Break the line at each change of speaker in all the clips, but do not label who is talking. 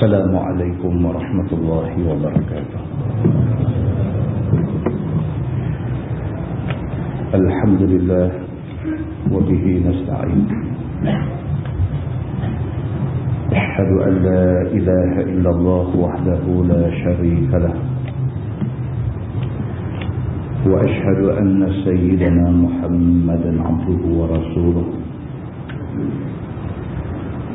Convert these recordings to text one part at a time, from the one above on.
السلام عليكم ورحمة الله وبركاته. الحمد لله وبه نستعين. أشهد أن لا إله إلا الله وحده لا شريك له، وأشهد أن سيدنا محمدا عبده ورسوله،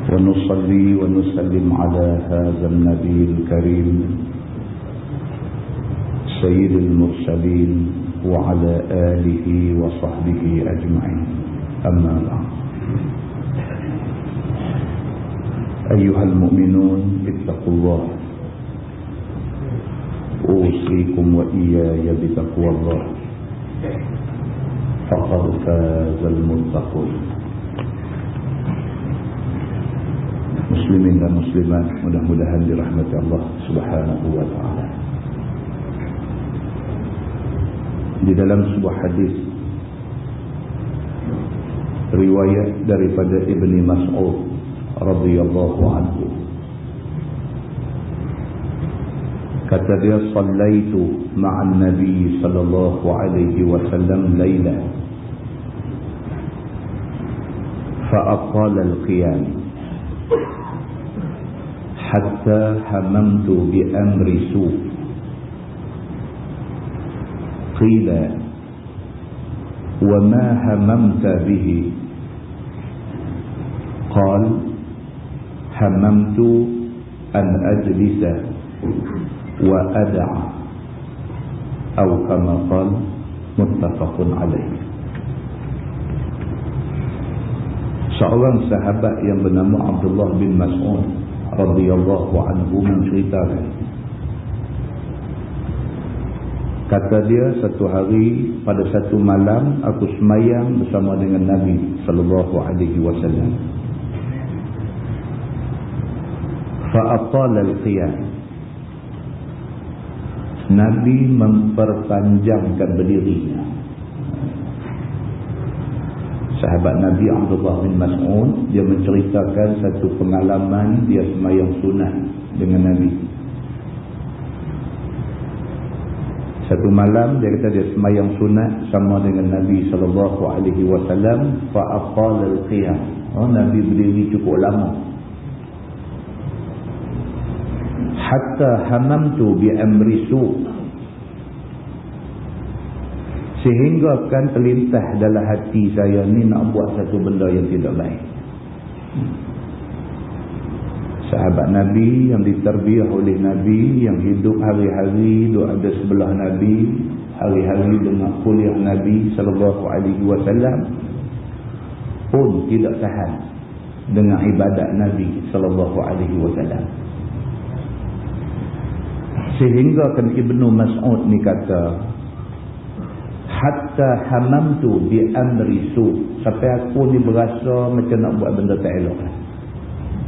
ونصلي ونسلم على هذا النبي الكريم سيد المرسلين وعلى آله وصحبه أجمعين. أما بعد، أيها المؤمنون اتقوا الله، أوصيكم وإياي بتقوى الله، فقد فاز المتقون. Muslimin dan muslimat, mudah-mudahan dirahmati Allah Subhanahu wa ta'ala. Di dalam sebuah hadis riwayat daripada Ibni Mas'ud radhiyallahu anhu, kata dia, "Shallaitu ma'an Nabi sallallahu alaihi wasallam laila fa aqala al-qiyam hatta hamamtu bi amri su'. Qila wa ma hamamta bihi? Qal hamamtu an ajlisa wa ad'a, atau kama qala, muttafaqun alaih." Seorang sahabat yang bernama Abdullah bin Mas'ud radhiyallahu anhu menceritakan, kata dia, satu hari pada satu malam aku semayang bersama dengan Nabi sallallahu alaihi wasallam. Fa atala al-qiyam, Nabi memperpanjangkan berdirinya. Sahabat Nabi Abdullah bin Mas'ud, dia menceritakan satu pengalaman dia semayang sunat dengan Nabi. Satu malam dia kata dia semayang sunat sama dengan Nabi sallallahu alaihi wasallam. Fa aqala al-qiyam, Nabi berdiri cukup lama. Hatta hamamtu bi amri su', sehingga kan terlintas dalam hati saya ni nak buat satu benda yang tidak baik. Sahabat Nabi yang diterbiah oleh Nabi, yang hidup hari-hari duduk ada sebelah Nabi, hari-hari dengar kuliah Nabi sallallahu alaihi wasallam, pun tidak tahan dengan ibadat Nabi sallallahu alaihi wasallam. Sehingga kan Ibnu Mas'ud ni kata, hatta hamamtu bi amri su', sampai aku ni berasa macam nak buat benda tak elok.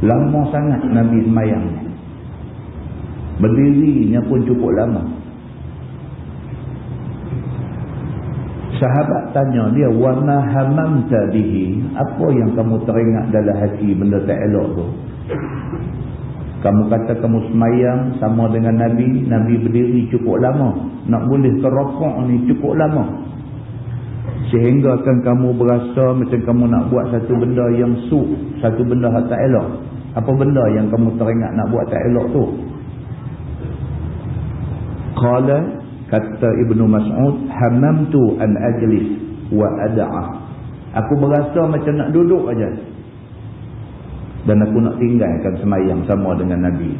Lama sangat Nabi semayang, berdirinya pun cukup lama. Sahabat tanya dia, wa ma hamamta bihi, apa yang kamu teringat dalam hati benda tak elok tu? Kamu kata kamu semayang sama dengan Nabi, Nabi berdiri cukup lama, nak boleh ke rukuk ni cukup lama, sehingga kan kamu berasa macam kamu nak buat satu benda yang satu benda yang tak elok. Apa benda yang kamu teringat nak buat tak elok tu? Qala, kata Ibnu Mas'ud, hamamtu an ajlis wa ad'a, aku berasa macam nak duduk aja dan aku nak tinggalkan semayang sama dengan Nabi.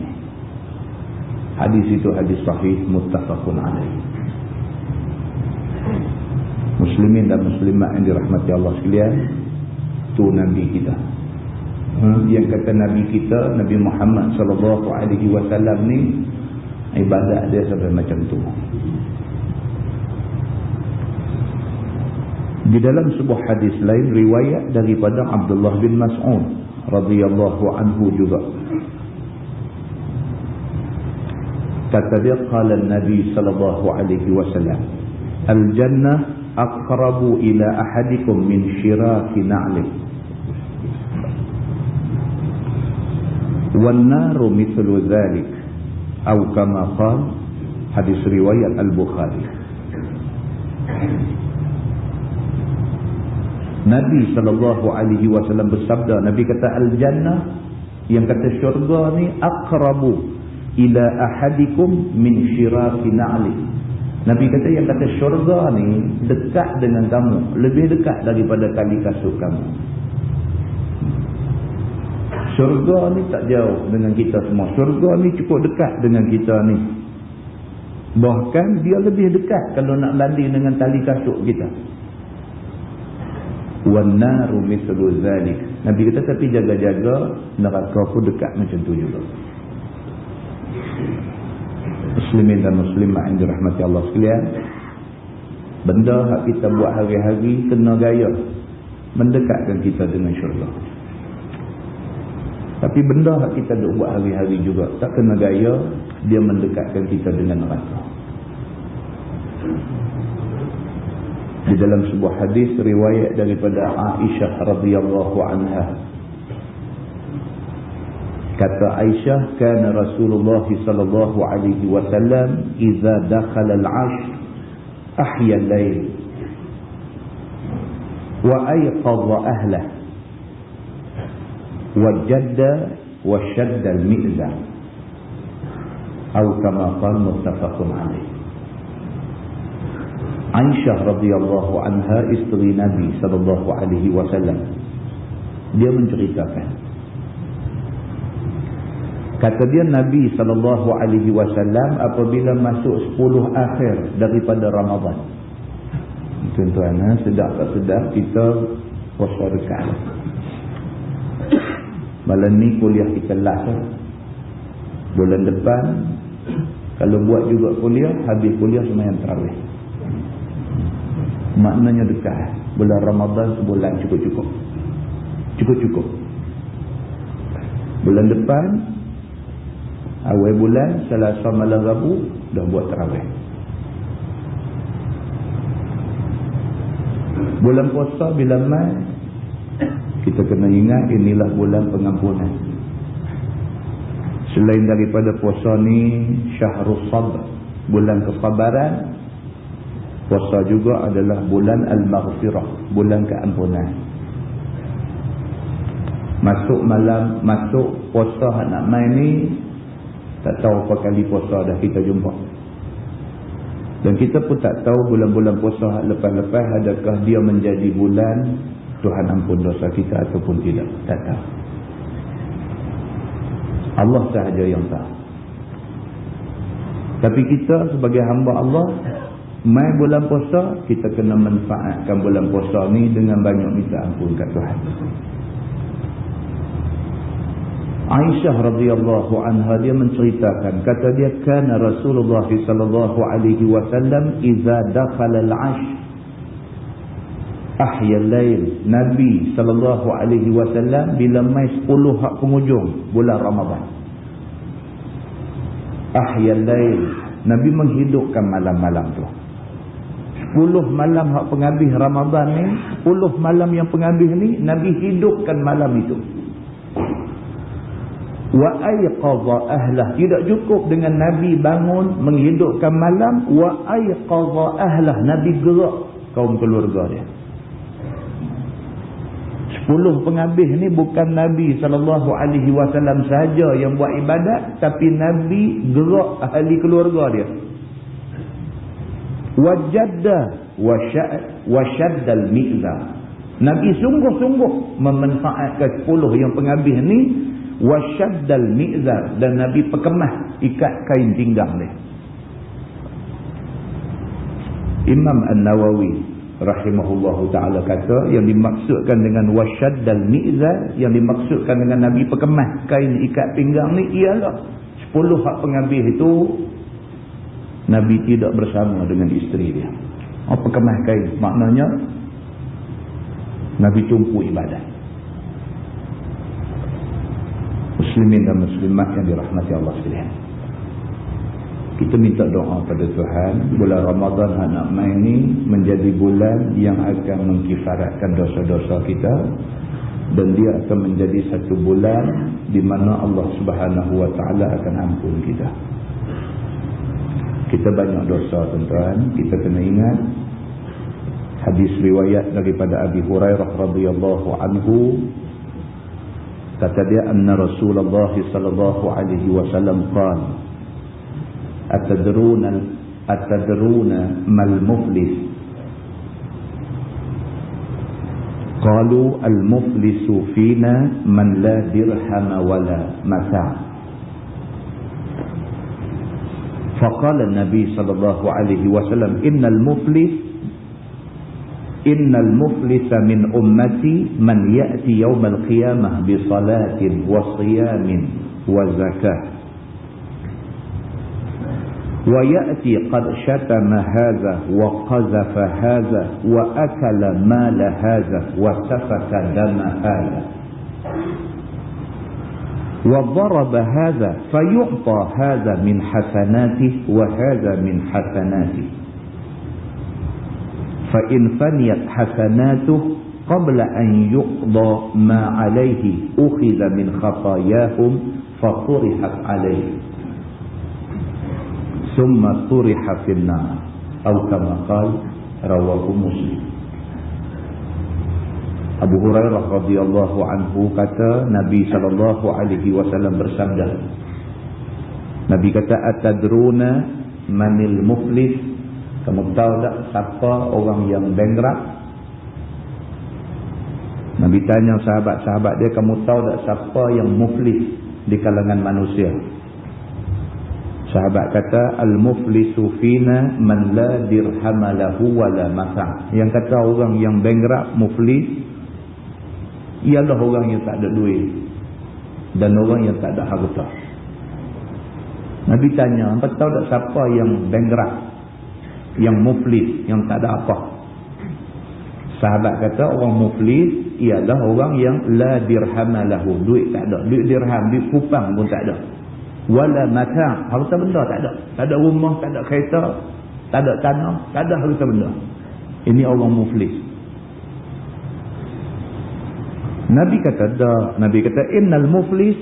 Hadis itu hadis sahih, muttafaqun alaih. Muslimin dan muslimat yang dirahmati Allah sekalian, tu Nabi kita. Yang kata Nabi kita, Nabi Muhammad sallallahu alaihi wasallam ni, ibadat dia sampai macam tu. Di dalam sebuah hadis lain riwayat daripada Abdullah bin Mas'ud radhiyallahu anhu juga, kata dia, qala Nabi sallallahu alaihi wasallam, al-jannah aqrabu ila ahadikum min syiraki na'li. wan naru mithlu dzalik atau kama qala, hadis riwayat Al-Bukhari. Nabi SAW bersabda, Nabi kata al-jannah, yang kata syurga ni, aqrabu ila ahadikum min syiraki na'li. Nabi kata yang kata syurga ni dekat dengan kamu, lebih dekat daripada tali kasut kamu. Syurga ni tak jauh dengan kita semua. Syurga ni cukup dekat dengan kita ni. Bahkan dia lebih dekat kalau nak banding dengan tali kasut kita. Wan naru mithlu dzalik. Nabi kata tapi jaga-jaga neraka pun dekat macam tu juga. Muslimin dan muslimat yang dirahmati Allah sekalian, benda hak kita buat hari-hari kena gaya mendekatkan kita dengan syurga. Tapi benda hak kita duk buat hari-hari juga tak kena gaya, dia mendekatkan kita dengan neraka. Di dalam sebuah hadis riwayat daripada Aisyah radhiyallahu anha, kata Aisyah, kana Rasulullah sallallahu alaihi wasallam idza dakhala al-'ashr ahya al-lail wa ayqadha ahlihi wa jadda wa shadda al-mi'zar atau kama qala muttafaqun alaih. Aisyah radhiyallahu anha, isteri Nabi sallallahu alaihi wasallam, dia menceritakan, kata dia Nabi sallallahu alaihi wasallam apabila masuk 10 akhir daripada Ramadan. Tuan-tuan, sedap tak sedap kita puasa dekat. Malam ni kuliah kita last. Bulan depan kalau buat juga kuliah, habis kuliah sembahyang tarawih. Maknanya dekat. Bulan Ramadan sebulan cukup-cukup. Cukup-cukup. Bulan depan awal bulan Selasa malam Rabu dah buat tarawih. Bulan puasa bila mai, kita kena ingat inilah bulan pengampunan. Selain daripada puasa ni Syahrul Sabr, bulan kesabaran, puasa juga adalah bulan Al-Maghfirah, bulan keampunan. Masuk puasa nak mai ni tak tahu apa kali puasa dah kita jumpa. Dan kita pun tak tahu bulan-bulan puasa lepas-lepas adakah dia menjadi bulan Tuhan ampun dosa kita ataupun tidak. Tak tahu. Allah sahaja yang tahu. Tapi kita sebagai hamba Allah, mai bulan puasa, kita kena manfaatkan bulan puasa ni dengan banyak minta ampun kat Tuhan. Aisyah radhiyallahu anha dia menceritakan, kata dia, kana Rasulullah sallallahu alaihi wasallam idza dakhala al-'ashr ahya al-lail. Nabi sallallahu alaihi wasallam bila mai 10 hak penghujung bulan Ramadan, ahya al-lail, Nabi menghidupkan malam-malam tu. 10 malam hak penghabis Ramadan ni, 10 malam yang penghabis ni Nabi hidupkan malam itu. Wa ayqadha ahlah, tidak cukup dengan Nabi bangun menghidupkan malam, wa ayqadha ahlah, Nabi gerak kaum keluarga dia. 10 penghabis ni bukan Nabi SAW sahaja yang buat ibadat, tapi Nabi gerak ahli keluarga dia. Wajadda wa shaddal mi'zar, Nabi sungguh-sungguh memanfaatkan 10 yang penghabis ni, wa shaddal mi'zar, dan Nabi perkemah ikat kain pinggang dia. Imam An-Nawawi rahimahullahu ta'ala kata, yang dimaksudkan dengan wasyaddal mi'zar, yang dimaksudkan dengan Nabi perkemah kain ikat pinggang ni ialah 10 hak penghabis itu Nabi tidak bersama dengan isteri dia. Perkemah kain maknanya Nabi tumpu ibadat. Muslimin dan muslimat yang dirahmati Allah sekalian, kita minta doa pada Tuhan, bulan Ramadan nak mai ni menjadi bulan yang akan mengkifaratkan dosa-dosa kita dan dia akan menjadi satu bulan di mana Allah Subhanahu wa taala akan ampun kita. Kita banyak dosa tuan-tuan, kita kena ingat hadis riwayat daripada Abi Hurairah radhiyallahu anhu, kata dia anna Rasulullah sallallahu alaihi wasallam qala atadruna mal muflis qalu al muflisu fina man la dirham wala mata' faqala an-nabi sallallahu alaihi wasallam innal muflisa min ummati man ya'ti yawmal qiyamah bi salatin wa siyamin wa zakah wa ya'ti qad shatama hadha wa qazafa hadha wa akala mala hadha wa safaka dama hadha wa daraba hadha fayu'ta hadha min hasanatihi wa hadha min hasanatihi fa in faniyat hasanatuhu qabla an yuqda ma alayhi ukhidha min khatayahum fa turihat alayhi summa turiha fil nar atau kama qala rawahu Muslim. Abu Hurairah radhiyallahu anhu kata Nabi sallallahu alaihi wasallam bersabda, Nabi kata atadruna manil muflis, kamu tahu tak siapa orang yang bankrupt? Nabi tanya sahabat-sahabat dia, kamu tahu tak siapa yang muflis di kalangan manusia? Sahabat kata al-muflisu fina man la dirham lahu wala mata'. Yang kata orang yang bankrupt, muflis, ialah orang yang tak ada duit dan orang yang tak ada harta. Nabi tanya, apa tahu tak siapa yang bankrupt, yang muflis, yang tak ada apa? Sahabat kata orang muflis ialah orang yang la dirham lahu, duit tak ada, duit dirham, duit kupang pun tak ada, wala mata', harta benda tak ada, tak ada rumah, tak ada kereta, tak ada tanah, tak ada harta benda. Ini orang muflis. Nabi kata dah, Nabi kata innal muflis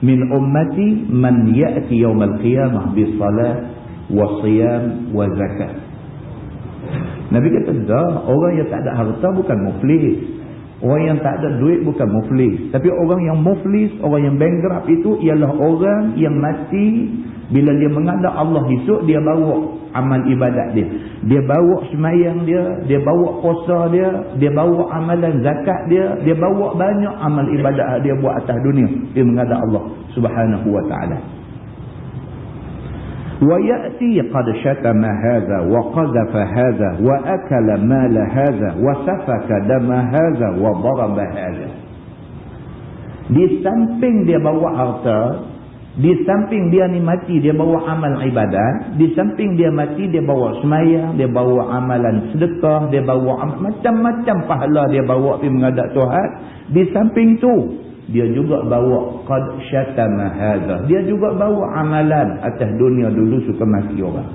min ummati man ya'ti yawmal qiyamah bi salat wa siyam wa zakat. Nabi kata dah, orang yang tak ada harta bukan muflis, orang yang tak ada duit bukan muflis. Tapi orang yang muflis, orang yang bankrupt itu ialah orang yang mati bila dia menghadap Allah esok, dia bawa amal ibadat dia, dia bawa semayang dia bawa puasa dia bawa amalan zakat dia bawa banyak amal ibadat dia buat atas dunia, dia menghadap Allah Subhanahu wa ta'ala. Wa ya'ti qad shatama hadha wa qadhafa hadha wa akala mala hadha wa safaka dama hadha wa daraba hadha. Di samping dia bawa harta, di samping dia ni mati, dia bawa amal ibadat, di samping dia mati, dia bawa semayang, dia bawa amalan sedekah, dia bawa macam-macam pahala dia bawa pergi menghadap Tuhan. Di samping tu dia juga bawa qad syatama hadha, dia juga bawa amalan atas dunia dulu suka maki orang.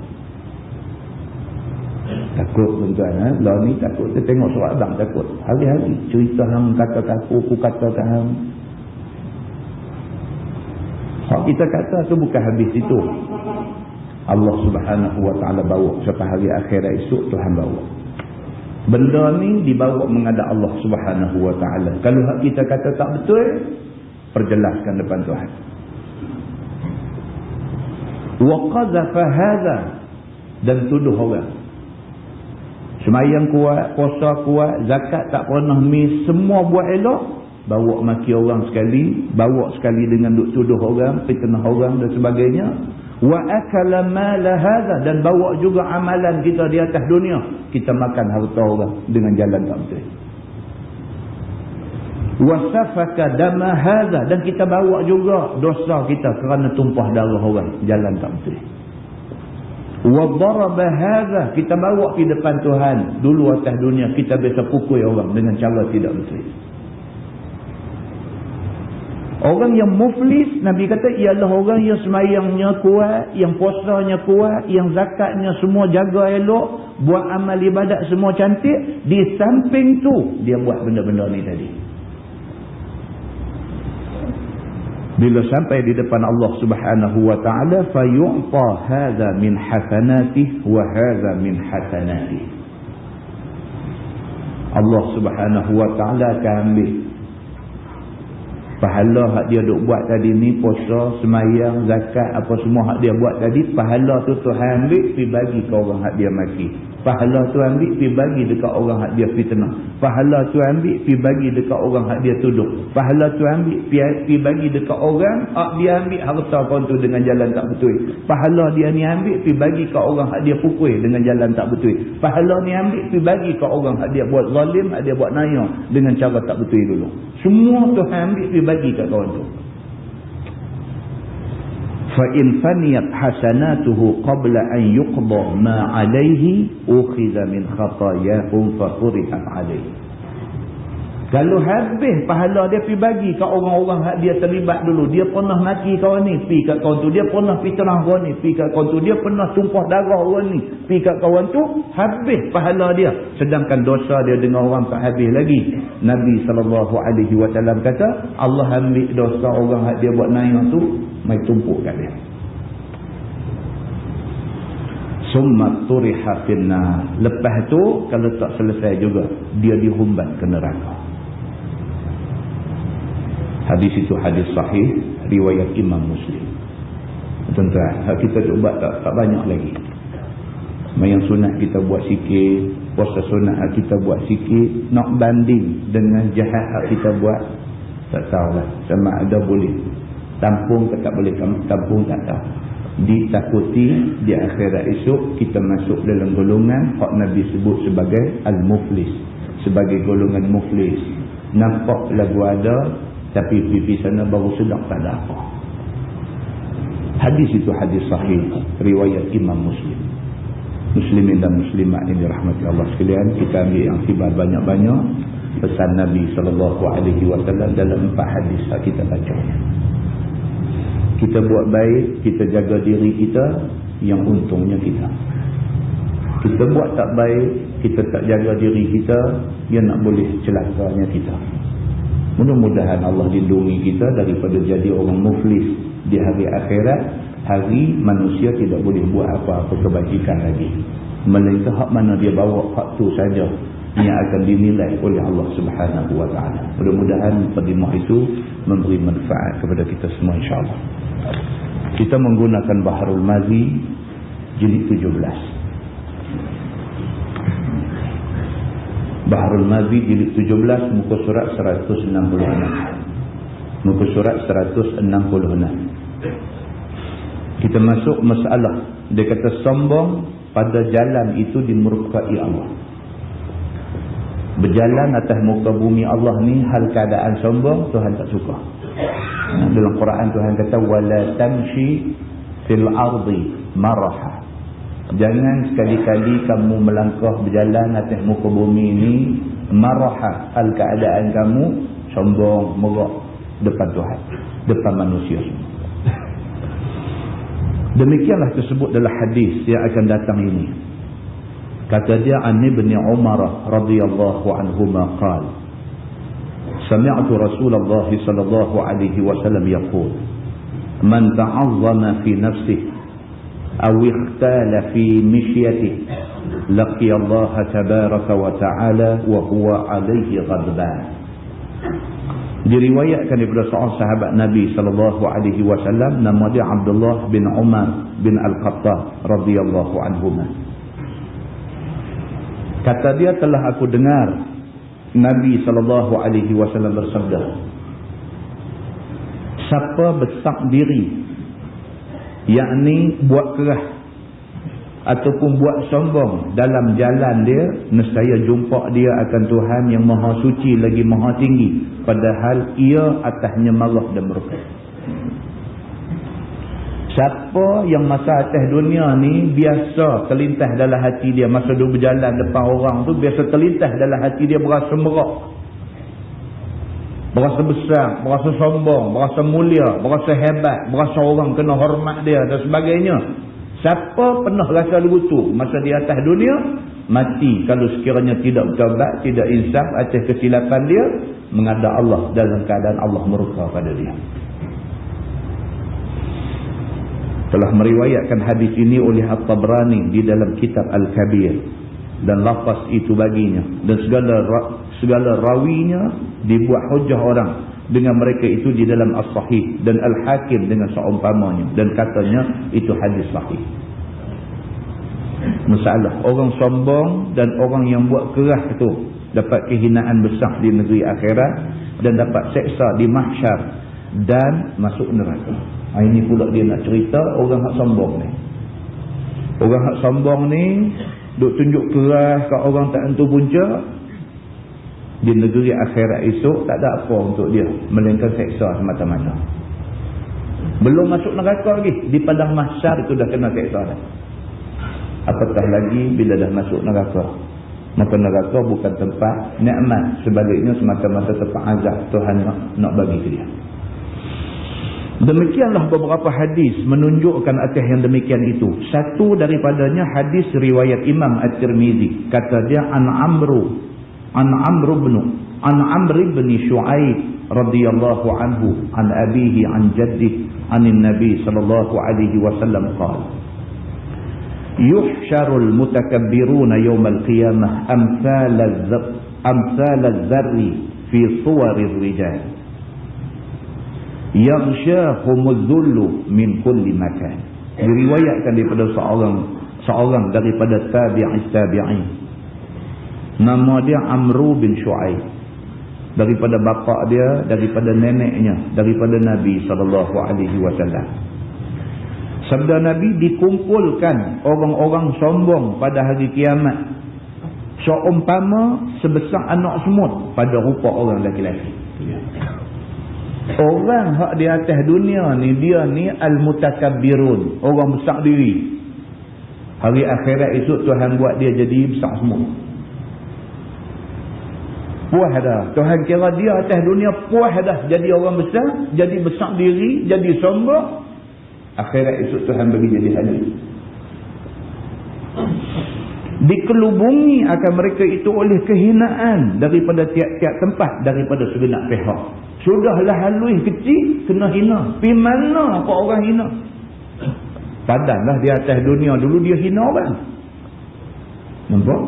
Takut tuan-tuan, lah ni takut. Kita tengok surat abang takut. Hari-hari cerita hang kata aku kata hang. Hak kita kata tu bukan habis itu. Allah Subhanahu wa ta'ala bawa sampai hari akhirat esok, Tuhan bawa. Benda ni dibawa menghadap Allah Subhanahu wa ta'ala. Kalau hak kita kata tak betul, perjelaskan depan Tuhan. Wa qadhafa hadha, dan tuduh orang. Semayang kuat, puasa kuat, zakat tak pernah miss, semua buat elok, bawa maki orang sekali, bawa sekali dengan duk tuduh orang, fitnah orang dan sebagainya. Wa akala mala hadha, dan bawa juga amalan kita di atas dunia, kita makan harta orang dengan jalan tak betul. Wa safaka dama hadha, dan kita bawa juga dosa kita kerana tumpah darah orang, jalan tak betul. Wa daraba hadha, kita bawa di depan Tuhan dulu atas dunia, kita biasa pukul orang dengan cara tidak betul. Orang yang muflis, Nabi kata, ialah orang yang semayangnya kuat, yang puasanya kuat, yang zakatnya semua jaga elok, buat amal ibadat semua cantik. Di samping tu, dia buat benda-benda ni tadi. Bila sampai di depan Allah Subhanahu wa taala, fayu'ta hadza min hasanatihi wa hadza min hasanatihi. Allah Subhanahu wa taala akan ambil pahala hak dia duk buat tadi ni, puasa, semayang, zakat, apa semua hak dia buat tadi, pahala tu Tuhan ambil pergi bagi ke orang hak dia maki. Pahala tu ambil pergi bagi dekat orang hak dia fitnah. Pahala tu ambil pergi bagi dekat orang hak dia tuduh. Pahala tu ambil pergi bagi dekat orang hak dia ambil harta kau tu dengan jalan tak betul. Pahala dia ni ambil pergi bagi kat orang hak dia pukul dengan jalan tak betul. Pahala ni ambil pergi bagi kat orang hak dia buat zalim, hak dia buat naya dengan cara tak betul dulu. Semua Tuhan ambil pergi bagi kat kawan tu. فَإِنْ فَنِيَتْ حَسَنَاتُهُ قَبْلَ أَنْ يُقْضَى مَا عَلَيْهِ أُخِذَ مِنْ خَطَايَاهُمْ فَطُرِحَتْ عَلَيْهِ. Kalau habis pahala dia pergi bagi kat orang-orang hak dia terlibat dulu. Dia pernah maki kawan ni, pergi kat kawan tu. Dia pernah fitnah kawan ni, pergi kat kawan tu. Dia pernah tumpah darah kawan ni, pergi kat kawan tu. Habis pahala dia. Sedangkan dosa dia dengan orang tak habis lagi. Nabi SAW kata, Allah ambil dosa orang hak dia buat naik tu, mai tumpuk kat dia. Summa turiha finnar. Lepas tu kalau tak selesai juga, dia dihumban ke neraka. Hadis itu hadis sahih riwayat Imam Muslim. Tuan-tuan, kita cuba tak banyak lagi. Mayang sunat kita buat sikit, puasa sunat kita buat sikit, nak banding dengan jahat kita buat, tak tahulah sama ada boleh tampung ke tak boleh tampung, tak tahu. Ditakuti di akhirat esok kita masuk dalam golongan hak Nabi sebut sebagai al-muflis, sebagai golongan muflis. Nampak lagu ada tapi pipi sana baru sedang tak ada apa. Hadis itu hadis sahih riwayat Imam Muslim. Muslimin dan muslimat yang dirahmati Allah sekalian, kita ambil yang tiba banyak-banyak pesan Nabi SAW dalam 4 hadis yang kita baca. Kita buat baik, kita jaga diri kita, yang untungnya kita. Kita buat tak baik, kita tak jaga diri kita, yang nak boleh celakanya kita. Mudah-mudahan Allah lindungi kita daripada jadi orang muflis di hari akhirat. Hari manusia tidak boleh buat apa-apa kebajikan lagi, melainkan hak mana dia bawa, hak tu saja yang akan dinilai oleh Allah Subhanahu wa taala. Mudah-mudahan perdimuh itu memberi manfaat kepada kita semua insya-Allah. Kita menggunakan Baharul Mazi jilid 17. Baharul Mazi jilid 17 muka surat 166. Muka surat 166. Kita masuk masalah. Dia kata sombong pada jalan itu dimurkai Allah. Berjalan atas muka bumi Allah ni hal keadaan sombong, Tuhan tak suka. Dalam Quran Tuhan kata wala tamshi fil ardi maraha. Jangan sekali-kali kamu melangkah berjalan atas muka bumi ini maraha, hal keadaan kamu sombong, merah depan Tuhan, depan manusia semua. Demikianlah tersebut dalam hadis yang akan datang ini. Kata dia an Ibn Umar radhiyallahu anhuma qala sami'tu Rasulullah sallallahu alaihi wasallam yaqul man ta'azzama fi nafsihi aw ikhtala fi mishyatihi laqiya Allah tabaraka wa ta'ala wa huwa alaihi ghadban. Diriwayatkan daripada seorang sahabat Nabi sallallahu alaihi wasallam, nama dia Abdullah bin Umar bin Al-Khattab radhiyallahu anhuma. Kata dia, telah aku dengar Nabi sallallahu alaihi wasallam bersabda, siapa besar diri, yakni buat kerah ataupun buat sombong dalam jalan dia, nescaya jumpa dia akan Tuhan yang maha suci lagi maha tinggi, padahal ia atasnya marah dan murka. Siapa yang masa atas dunia ni biasa terlintas dalam hati dia, masa dia berjalan depan orang tu biasa terlintas dalam hati dia berasa merak, berasa besar, berasa sombong, berasa mulia, berasa hebat, berasa orang kena hormat dia dan sebagainya. Siapa pernah rasa begitu masa di atas dunia, mati kalau sekiranya tidak bertaubat, tidak insaf atas kesilapan dia, menghadap Allah dalam keadaan Allah murka pada dia. Telah meriwayatkan hadis ini oleh At-Tabrani di dalam kitab Al-Kabir, dan lafaz itu baginya, dan segala rawinya dibuat hujah orang dengan mereka itu di dalam As-Sahih, dan Al-Hakim dengan seumpamanya, dan katanya itu hadis sahih. Masalah orang sombong dan orang yang buat kerah itu dapat kehinaan besar di negeri akhirat dan dapat seksa di mahsyar dan masuk neraka. Ini pula dia nak cerita orang hak sombong ni. Orang hak sombong ni duk tunjuk keras kat orang tak tentu punca. Di negeri akhirat esok tak ada apa untuk dia melainkan seksa semata-mata. Belum masuk neraka lagi, di padang mahsyar itu dah kena seksa dah. Apatah lagi bila dah masuk neraka. Maka neraka bukan tempat nikmat, sebaliknya semata-mata tempat azab Tuhan nak bagi ke dia. Demikianlah beberapa hadis menunjukkan atas yang demikian itu. Satu daripadanya hadis riwayat Imam At-Tirmizi. Kata dia an Amr ibn Shu'aib radhiyallahu anhu an abihi an jaddihi anin nabi sallallahu alaihi wasallam qala yuhsyarul mutakabbiruna yawmal qiyamah amsal az-zarri fi suwarir rijal yaghshahumuz zullu min kulli makan. Diriwayatkan daripada seorang daripada tabi'in. Nama dia Amr bin Shu'aib. Daripada bapa dia, daripada neneknya, daripada Nabi SAW. Sabda Nabi, dikumpulkan orang-orang sombong pada hari kiamat seumpama sebesar anak semut pada rupa orang lelaki-lelaki. Orang hak di atas dunia ni, dia ni al-mutakabbirun, orang besar diri. Hari akhirat esok Tuhan buat dia jadi besar semua. Puas dah. Tuhan kira dia atas dunia puas dah jadi orang besar, jadi besar diri, jadi sombong. Akhirat esok Tuhan bagi jadi hadir. Dikelubungi akan mereka itu oleh kehinaan daripada tiap-tiap tempat, daripada segenap pihak. Sudahlah halus kecil, kena hina. Pergi mana apa orang hina? Padanlah di atas dunia dulu dia hina orang. Nampak?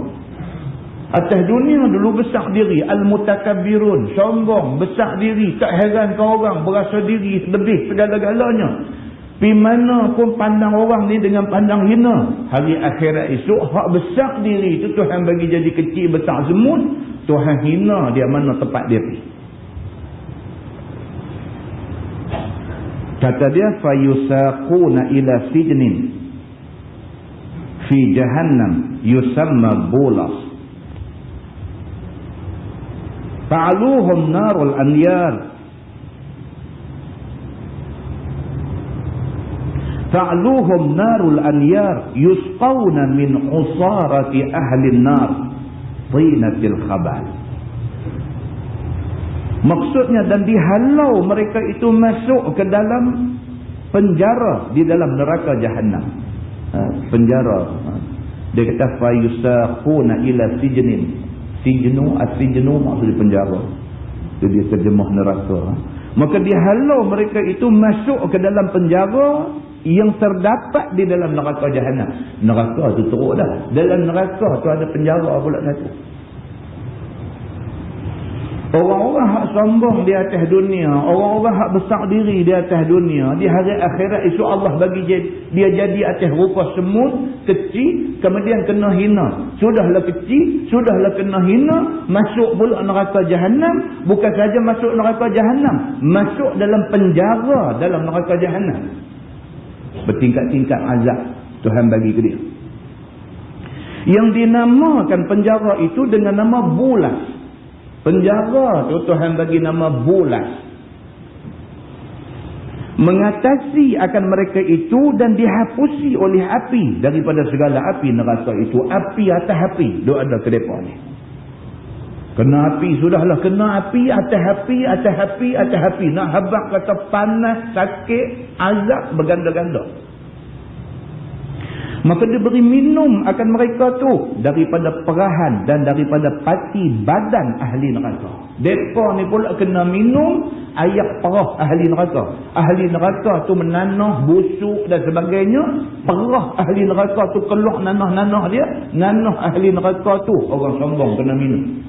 Atas dunia dulu besar diri, al-mutakabbirun, sombong, besar diri, tak herankan orang, berasa diri lebih segala-galanya. Pergi mana pun pandang orang ni dengan pandang hina. Hari akhirat esok, hak besar diri itu Tuhan bagi jadi kecil, besar semut. Tuhan hina dia mana tempat dia pergi. Kata dia, fayusaquna ila sijnin fi jahannam yusamma bulas. Fa'aluhum narul anyar. Fa'aluhum narul anyar yusqawna min usarati ahli an-nar tinatil khabal. Maksudnya, dan dihalau mereka itu masuk ke dalam penjara di dalam neraka Jahannam. Penjara. Dia kata fayusaquna ila sijnin. Sijnu maksudnya penjara. Itu dia terjemah neraka. Maka dihalau mereka itu masuk ke dalam penjara yang terdapat di dalam neraka Jahannam. Neraka tu teruk dah. Dalam neraka tu ada penjara pula satu. Orang-orang hak sombong di atas dunia, orang-orang hak besar diri di atas dunia, di hari akhirat esok Allah bagi dia jadi atas rupa semut, kecil, kemudian kena hina. Sudahlah kecil, sudahlah kena hina, masuk pula neraka Jahannam. Bukan saja masuk neraka Jahannam, masuk dalam penjara dalam neraka Jahannam. Bertingkat-tingkat azab Tuhan bagi ke dia. Yang dinamakan penjara itu dengan nama bulas. Penjara tu Tuhan bagi nama bulas. Mengatasi akan mereka itu dan dihapusi oleh api daripada segala api neraka itu. Api atas api. Dia ada ke mereka ni. Kena api, sudahlah kena api, atas api, atas api, atas api. Nak habaq kata panas, sakit, azab berganda-ganda. Maka dia beri minum akan mereka tu daripada perahan dan daripada pati badan ahli neraka. Mereka ni pula kena minum air perah ahli neraka. Ahli neraka tu menanah, busuk dan sebagainya. Perah ahli neraka tu keluar nanah-nanah dia. Nanah ahli neraka tu orang sombong kena minum.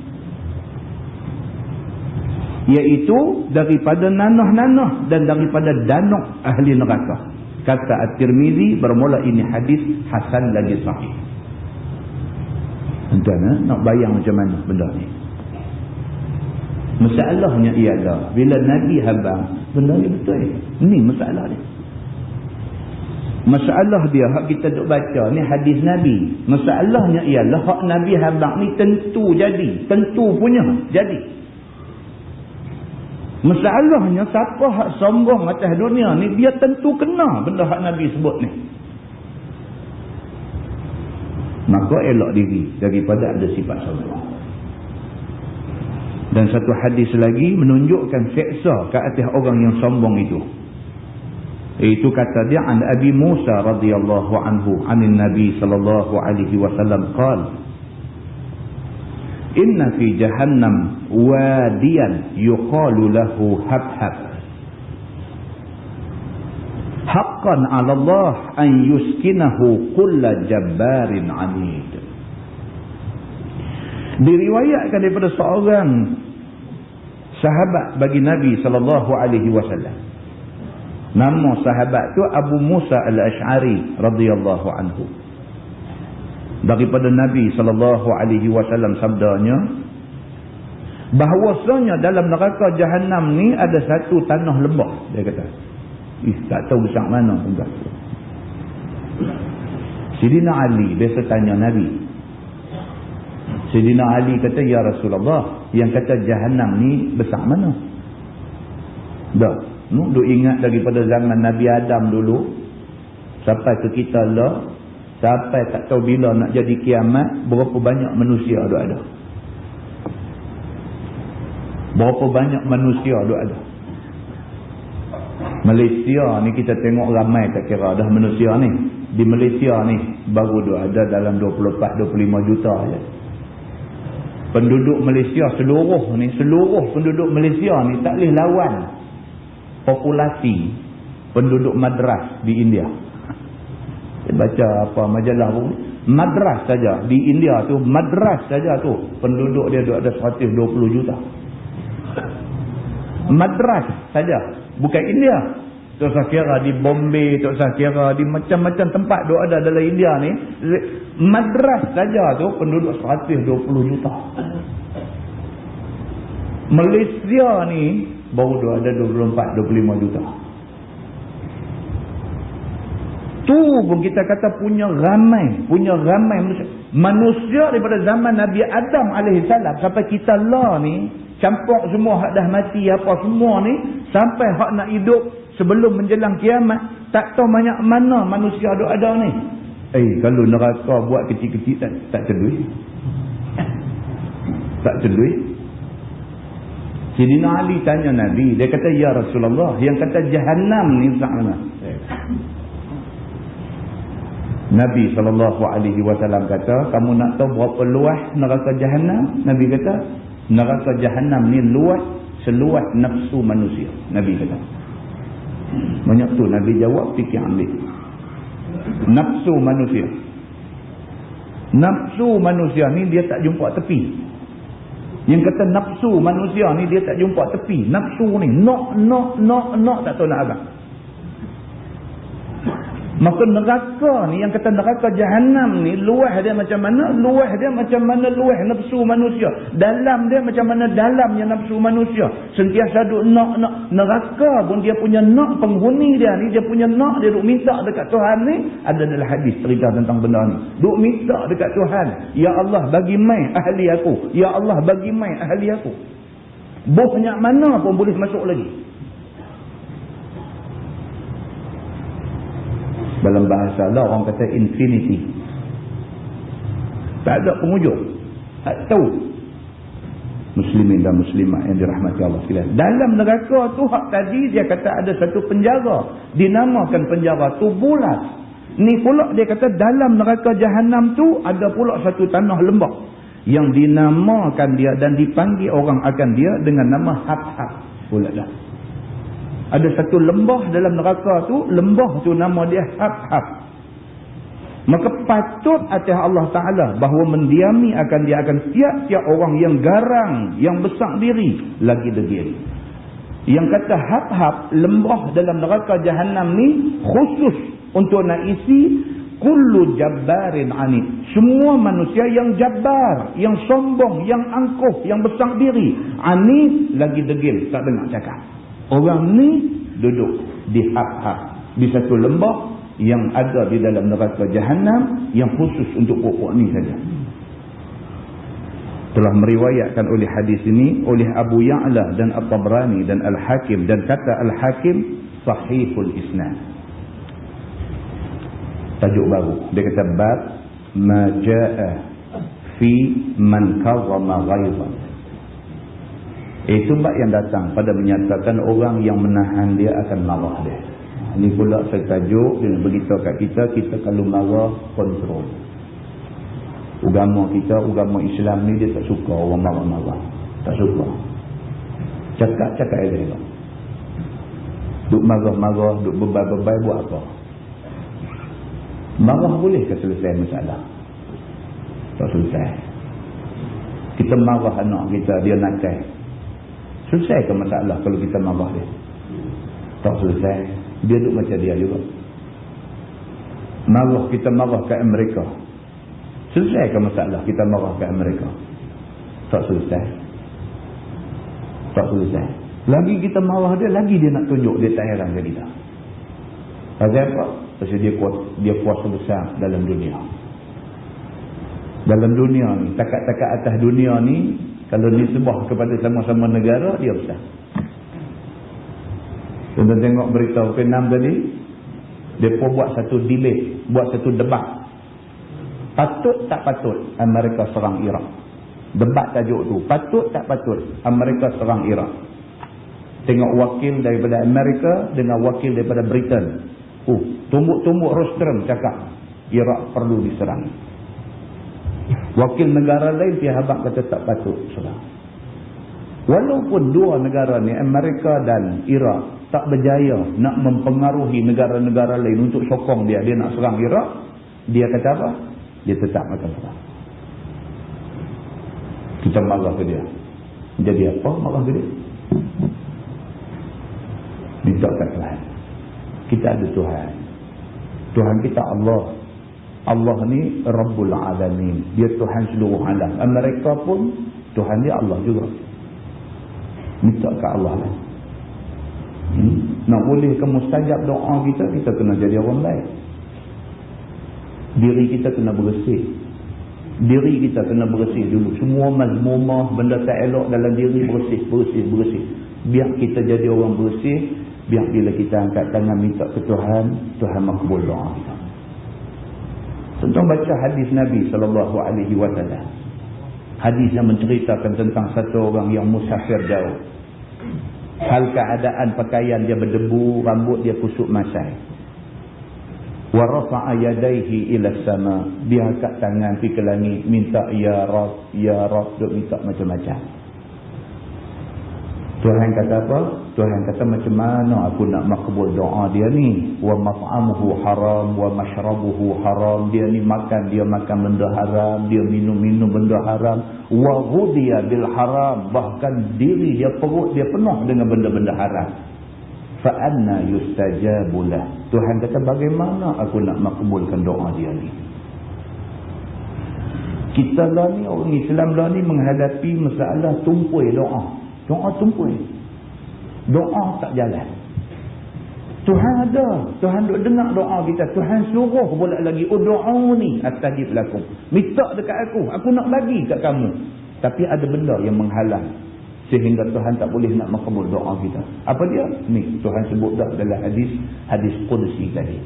Iaitu daripada nanah-nanah dan daripada danuk ahli neraka. Kata At-Tirmizi, bermula ini hadis hasan lagi sahih. Tuan-tuan, nak bayang macam mana benda ni? Masalahnya ialah bila Nabi habang, benda ni betul. Ni masalah dia. Masalah dia hak kita duk baca ni hadis Nabi. Masalahnya ialah hak Nabi habang ni tentu jadi, tentu punya jadi. Masalahnya siapa hak sombong atas dunia ni, dia tentu kena benda hak Nabi sebut ni. Maka elok diri daripada ada sifat sombong. Dan satu hadis lagi menunjukkan seksa ke atas orang yang sombong itu. Itu kata dia an Abi Musa radhiyallahu anhu anin Nabi sallallahu alaihi wasallam qala inna fi jahannam wadiyan yuqalu lahu habhab haqqan 'ala Allah an yuskinahu kulla jabbarin 'anid. Diriwayatkan daripada seorang sahabat bagi Nabi sallallahu alaihi wasallam. Nama sahabat tu Abu Musa al-Ash'ari radhiyallahu anhu. Daripada Nabi SAW sabdanya, bahawasanya dalam neraka Jahannam ni ada satu tanah lembah. Dia kata, tak tahu besar mana pun. Sidina Ali biasa tanya Nabi. Sidina Ali kata, ya Rasulullah, yang kata Jahannam ni besar mana? Dah, duk ingat daripada zaman Nabi Adam dulu sampai ke kita lah, sampai tak tahu bila nak jadi kiamat, berapa banyak manusia ada. Berapa banyak manusia ada. Malaysia ni kita tengok ramai tak kira dah manusia ni. Di Malaysia ni baru ada dalam 24-25 juta je. Penduduk Malaysia seluruh penduduk Malaysia ni tak boleh lawan populasi penduduk Madras di India. Baca apa majalah pun, Madras saja di India tu, Madras saja tu penduduk dia ada 120 juta. Madras saja, bukan India. Tak usah kira di Bombay, tak usah kira di macam-macam tempat duk ada dalam India ni. Madras saja tu penduduk 120 juta. Malaysia ni baru duk ada 24-25 juta. Tu pun kita kata punya ramai manusia daripada zaman Nabi Adam alaihissalam sampai kita lah ni, campur semua hak dah mati apa semua ni, sampai hak nak hidup sebelum menjelang kiamat, tak tahu banyak mana manusia ada ni. Kalau neraka buat kecil-kecil tak cedui. Tak cedui. Sidina Ali tanya Nabi, dia kata, ya Rasulullah, yang kata Jahannam ni besar mana? Nabi SAW kata, kamu nak tahu berapa luas neraka Jahannam? Nabi kata, neraka Jahannam ni luas seluas nafsu manusia. Nabi kata. Banyak tu Nabi jawab, fikir ambil. Nafsu manusia. Nafsu manusia ni dia tak jumpa tepi. Yang kata nafsu manusia ni dia tak jumpa tepi. Nafsu ni nak tak tahu nak agak. Maka neraka ni, yang kata neraka Jahannam ni, luas dia macam mana? Luas dia macam mana luas nafsu manusia. Dalam dia macam mana dalamnya nafsu manusia. Sentiasa duk nak. Neraka pun dia punya nak, penghuni dia ni, dia punya nak, dia duk minta dekat Tuhan ni. Ada dalam hadis cerita tentang benda ni. Duk minta dekat Tuhan, ya Allah bagi mai ahli aku. Ya Allah bagi mai ahli aku. Banyak mana pun boleh masuk lagi. Dalam bahasa Allah orang kata infinity. Tak ada penghujung. Tak tahu. Muslimin dan muslimat yang dirahmati Allah sekalian. Dalam neraka tu hak tadi dia kata ada satu penjara. Dinamakan penjara tu bulas. Ni pula dia kata dalam neraka Jahannam tu ada pula satu tanah lembah yang dinamakan dia dan dipanggil orang akan dia dengan nama Hab-Hab pula dah. Ada satu lembah dalam neraka tu, lembah tu nama dia Hab-Hab. Maka patut atas Allah Ta'ala bahawa mendiami akan dia akan tiap-tiap orang yang garang, yang besar diri, lagi degil. Yang kata Hab-Hab, lembah dalam neraka Jahannam ni khusus untuk nak isi kullu jabbarin anid. Semua manusia yang jabbar, yang sombong, yang angkuh, yang besar diri. Anid lagi degil, tak dengar cakap. Orang ni duduk di Hab-Hab, di satu lembah yang ada di dalam neraka Jahannam yang khusus untuk pokok ni saja. Telah meriwayatkan oleh hadis ini oleh Abu Ya'la dan At-Tabrani dan Al-Hakim, dan kata Al-Hakim sahihul isnad. Tajuk baru, dia kata bab ma jaa fi man karrama ghaizan. Itu bab yang datang pada menyatakan orang yang menahan dia akan marah dia. Ini pula saya tajuk dia beritahu kat kita, kita kalau marah kontrol. Agama kita, agama Islam ni dia tak suka orang marah-marah. Tak suka. Cakap-cakap elok. Duk marah-marah, duk bebai-bebai buat apa? Marah boleh ke selesai masalah? Tak selesai. Kita marah anak kita, dia nakal. Selesai ke masalah kalau kita marah dia? Tak selesai. Dia duduk macam dia juga. Marah, kita marah ke Amerika. Selesai ke masalah kita marah ke Amerika? Tak selesai. Tak selesai. Lagi kita marah dia, lagi dia nak tunjuk dia tak heran ke kita. Pasal apa? Pasal dia kuasa besar dalam dunia. Dalam dunia ni, takat-takat atas dunia ni, kalau disebah kepada sama-sama negara, dia besar. Tuan tengok berita Vietnam tadi, mereka buat satu debate, buat satu debat. Patut tak patut Amerika serang Iraq? Debat tajuk tu, patut tak patut Amerika serang Iraq? Tengok wakil daripada Amerika dengan wakil daripada Britain. Tumbuk-tumbuk rostrum cakap Iraq perlu diserang. Wakil negara lain pihak kata tak patut serang. Walaupun dua negara ni, Amerika dan Iraq, tak berjaya nak mempengaruhi negara-negara lain untuk sokong dia nak serang Iraq, dia kata apa? Dia tetap akan serang. Kita marah ke dia. Jadi apa marah ke dia? Minta kat Tuhan. Kita ada Tuhan. Tuhan kita Allah. Allah ni Rabbul Alamin. Dia Tuhan seluruh alam. Amerika pun Tuhan dia Allah juga. Minta kat Allah lah. Nak boleh ke mustajab doa kita, kita kena jadi orang baik. Diri kita kena bersih. Diri kita kena bersih dulu. Semua mazmumah, benda tak elok dalam diri bersih. Biar kita jadi orang bersih. Biar bila kita angkat tangan minta ke Tuhan, Tuhan makbul doa kita. Tentang baca hadis Nabi SAW. Hadis yang menceritakan tentang satu orang yang musafir jauh. Hal keadaan pakaian dia berdebu, rambut dia kusut masai. Wa rafa'a yadayhi ila sama. Dia angkat tangan pergi ke langit, minta ya Rab, duk minta macam-macam. Tuhan kata apa? Tuhan kata macam mana aku nak makbul doa dia ni? Wa mat'amuhu haram wa mashrabuhu haram. Dia ni makan benda haram, dia minum benda haram. Wa ghudiya bil haram, bahkan diri dia, perut dia penuh dengan benda-benda haram. Fa anna yustajabu lah. Tuhan kata bagaimana aku nak makbulkan doa dia ni? Kita lah ni, orang Islam lah ni menghadapi masalah tumpui doa. Doa tumpui. Doa tak jalan. Tuhan ada. Tuhan duk dengar doa kita. Tuhan suruh pula lagi. Ud'uni astajib lakum. Minta dekat aku. Aku nak bagi kat kamu. Tapi ada benda yang menghalang. Sehingga Tuhan tak boleh nak makbul doa kita. Apa dia? Ni Tuhan sebut dah dalam hadis Qudsi tadi.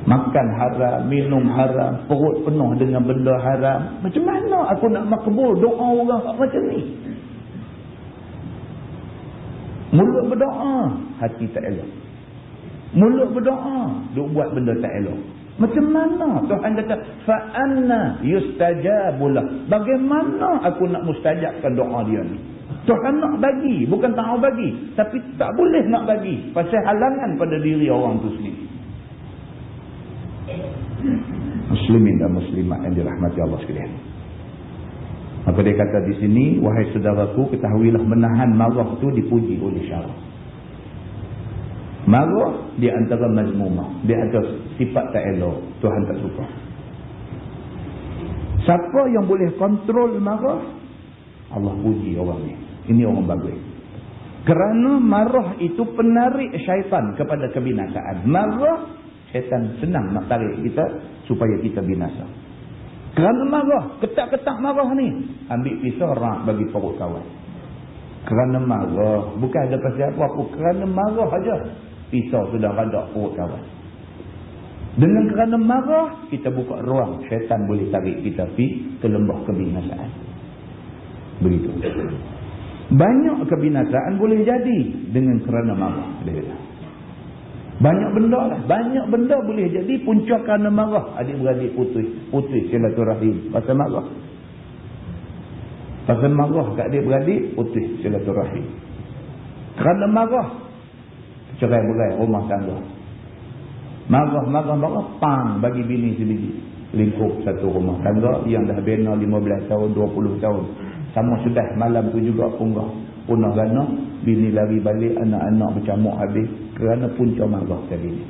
Makan haram, minum haram, perut penuh dengan benda haram. Macam mana aku nak makbul doa orang macam ni? Mulut berdoa, hati tak elok. Mulut berdoa, duk buat benda tak elok. Macam mana Tuhan kata fa anna yustajabulah? Bagaimana aku nak mustajabkan doa dia ni? Tuhan nak bagi, bukan tak mau bagi, tapi tak boleh nak bagi pasal halangan pada diri orang tu sendiri. Muslimin dan muslimat yang dirahmati Allah sekalian. Maka dia kata di sini, wahai saudaraku, ketahuilah menahan marah itu dipuji oleh syarak. Marah di antara mazmumah, di antara sifat tak elok, Tuhan tak suka. Siapa yang boleh kontrol marah, Allah puji orang ni. Ini orang bagus. Kerana marah itu penarik syaitan kepada kebinasaan. Marah, syaitan senang nak tarik kita supaya kita binasa. Kerana marah, ketak-ketak marah ni, ambil pisau rak bagi perut kawan. Kerana marah, bukan ada pasal apa-apa, kerana marah aja, pisau sudah radak perut kawan. Dengan kerana marah, kita buka ruang, syaitan boleh tarik kita pergi ke lembah kebinasaan. Begitu. Banyak kebinasaan boleh jadi dengan kerana marah. Banyak benda lah. Banyak benda boleh jadi punca kerana marah. Adik-beradik putus silaturahim pasal marah. Pasal marah kat adik-beradik, putus silaturahim. Kerana marah, cerai-berai rumah tangga. Marah, pang bagi bini sebiji. Lingkup satu rumah tangga yang dah bina 15 tahun, 20 tahun. Sama sudah malam tu juga punah gana, bini lari balik, anak-anak bercamuk habis kerana punca marah tadi ni.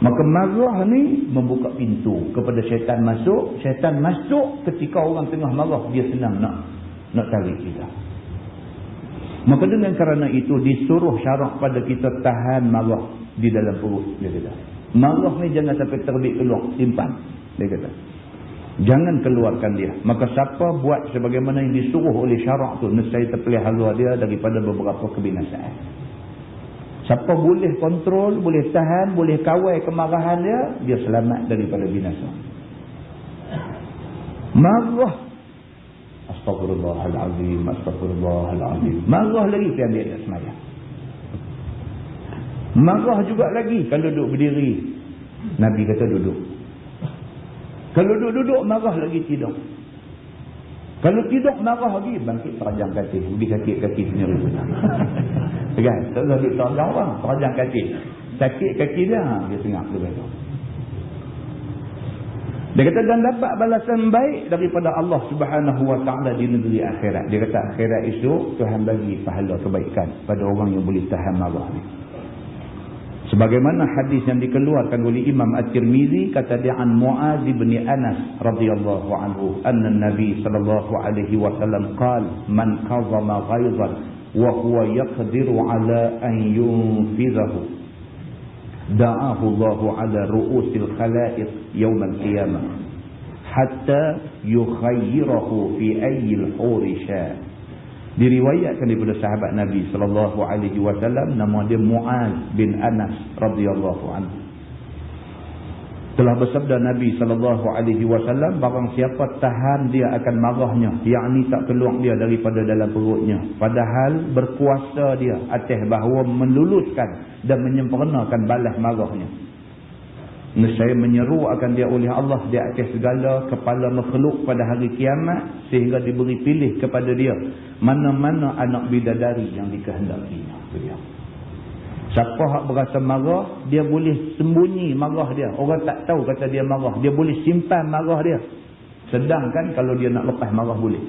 Maka marah ni membuka pintu kepada syaitan masuk. Syaitan masuk ketika orang tengah marah, dia senang nak tarik kita. Maka dengan kerana itu disuruh syarak pada kita tahan marah di dalam perut, dia kata. Marah ni jangan sampai terbit keluar, simpan, dia kata. Jangan keluarkan dia. Maka siapa buat sebagaimana yang disuruh oleh syarak tu, nescaya terpelihara dia daripada beberapa kebinasaan. Siapa boleh kontrol, boleh tahan, boleh kawal kemarahan dia, dia selamat daripada binasa. Marah, astagfirullahalazim, astagfirullahalazim. Marah lagi dia ambil atas semayang. Marah juga lagi kalau duduk berdiri. Nabi kata duduk. Kalau duduk marah lagi tidur. Kalau tidur marah lagi bangkit terajang kaki. Ubi kaki sendiri. Kan? Tak boleh terajang orang. Terajang kaki. Sakit kaki dia tengah tu. Dia kata dan dapat balasan baik daripada Allah Subhanahu Wa Taala di negeri akhirat. Dia kata akhirat itu Tuhan bagi pahala kebaikan pada orang yang boleh tahan marah ni. Sebagaimana hadis yang dikeluarkan oleh Imam At-Tirmizi, kata dia an Muaz bin Anas radhiyallahu anhu, anna Nabi sallallahu alaihi wasallam qala man qazama ghaizan wa huwa yaqdiru ala an yunfizahu da'ahu Allah ala ru'usil khalaiq yawm al-qiyamah hatta yukhayyirahu fi ayyil huri sya. Diriwayatkan daripada sahabat Nabi sallallahu alaihi wasallam, nama dia Muaz bin Anas radhiyallahu anhu. Telah bersabda Nabi sallallahu alaihi wasallam, barang siapa tahan dia akan marahnya, yakni tak keluar dia daripada dalam perutnya, padahal berkuasa dia atas bahawa meluluskan dan menyempurnakan balas marahnya, nescaya menyeru akan dia oleh Allah di atas segala kepala makhluk pada hari kiamat, sehingga diberi pilih kepada dia mana-mana anak bidadari yang dikehendakinya. Siapa hak berasa marah, dia boleh sembunyi marah dia. Orang tak tahu kata dia marah. Dia boleh simpan marah dia. Sedangkan kalau dia nak lepas marah boleh.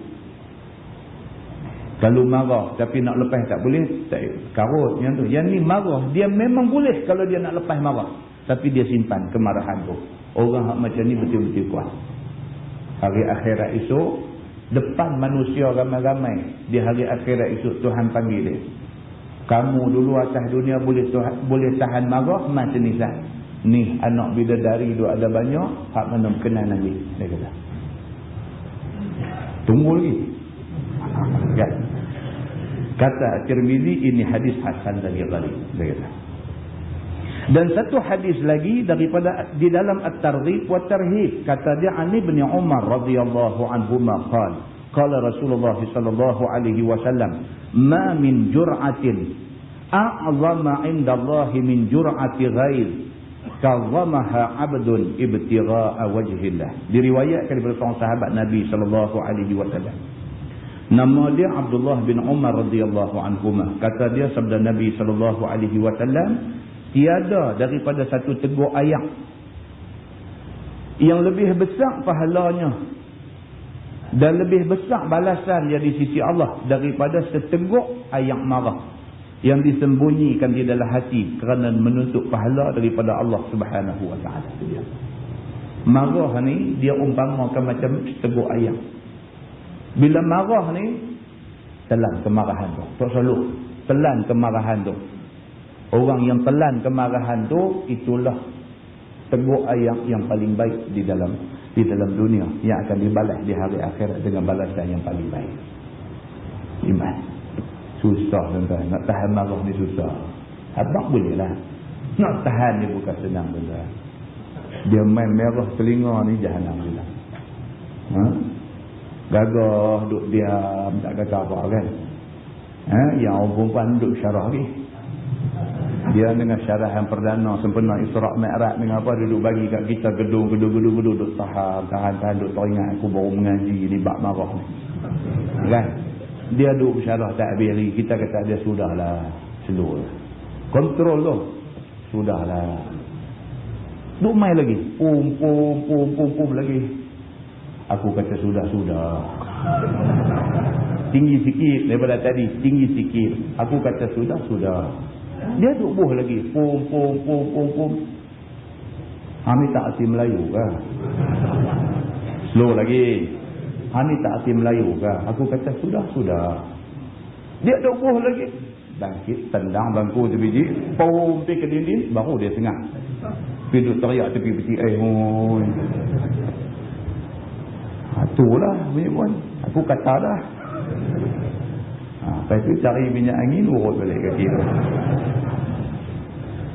Kalau marah tapi nak lepas tak boleh, tak karut yang tu. Yang ni marah, dia memang boleh kalau dia nak lepas marah. Tapi dia simpan kemarahan tu. Orang hak macam ni betul-betul kuat. Hari akhirat esok, depan manusia ramai-ramai, di hari akhirat esok Tuhan panggil dia. Kamu dulu atas dunia boleh tahan marah macam ni sah. Ni anak bidadari tu ada banyak, hak mana berkenan nanti, dia kata. Tunggu lagi. Ya. Kata Tirmizi, ini hadis hasan dari Ghali, dia kata. Dan satu hadis lagi daripada di dalam At-Targhib wa Tarhib, kata dia Ali bin Umar radhiyallahu anhuma qala qala Rasulullah sallallahu alaihi wasallam ma min jur'atin a'zama 'indallahi min jur'ati ghaiz kazamaha 'abdun ibtigha'a wajhillah. Diriwayatkan daripada seorang sahabat Nabi sallallahu alaihi wasallam. Nama dia Abdullah bin Umar radhiyallahu anhumah. Kata dia sabda Nabi sallallahu alaihi wasallam, tiada daripada satu teguk ayak yang lebih besar pahalanya dan lebih besar balasan dia di sisi Allah daripada seteguk ayak marah yang disembunyikan di dalam hati kerana menuntut pahala daripada Allah Subhanahu wa taala. Marah ni dia umpamakan macam seteguk ayak. Bila marah ni, telan kemarahan tu. Tak selalu telan kemarahan tu. Orang yang telan kemarahan tu, itulah teguk ayak yang paling baik di dalam dunia, yang akan dibalas di hari akhirat dengan balasan yang paling baik. Iman. Susah tuan-tuan. Nak tahan marah ni susah. Abang boleh lah. Nak tahan ni bukan senang tuan-tuan. Dia main merah telinga ni jahanam juga. Gagah duduk diam, tak kata apa kan. Yang orang perempuan duduk syarah lagi. Dia dengan syarahan perdana sempena Isra' Mi'raj dengan apa, duduk bagi kat kita gedung duduk tahan, duduk teringat aku baru mengaji ni bab marah ni. Kan? Dia duduk syarah tak habis lagi. Kita kata dia sudahlah, slow lah. Kontrol tu. Sudahlah. Duduk main lagi. Pum lagi. Aku kata sudah. Tinggi sikit daripada tadi, tinggi sikit. Aku kata sudah. Dia duduk buh lagi. Pum. Ni tak arti Melayu ke? Slow lagi. Ni tak arti Melayu ke? Aku kata sudah. Dia duduk buh lagi. Bangkit, tendang bangku tu biji. Pum, pergi ke dinding. Baru dia sengah. Pergi duduk teriak tepi peti. Itulah bunyi pun. Aku kata dah. Lepas tu cari minyak angin, urut balik kaki tu.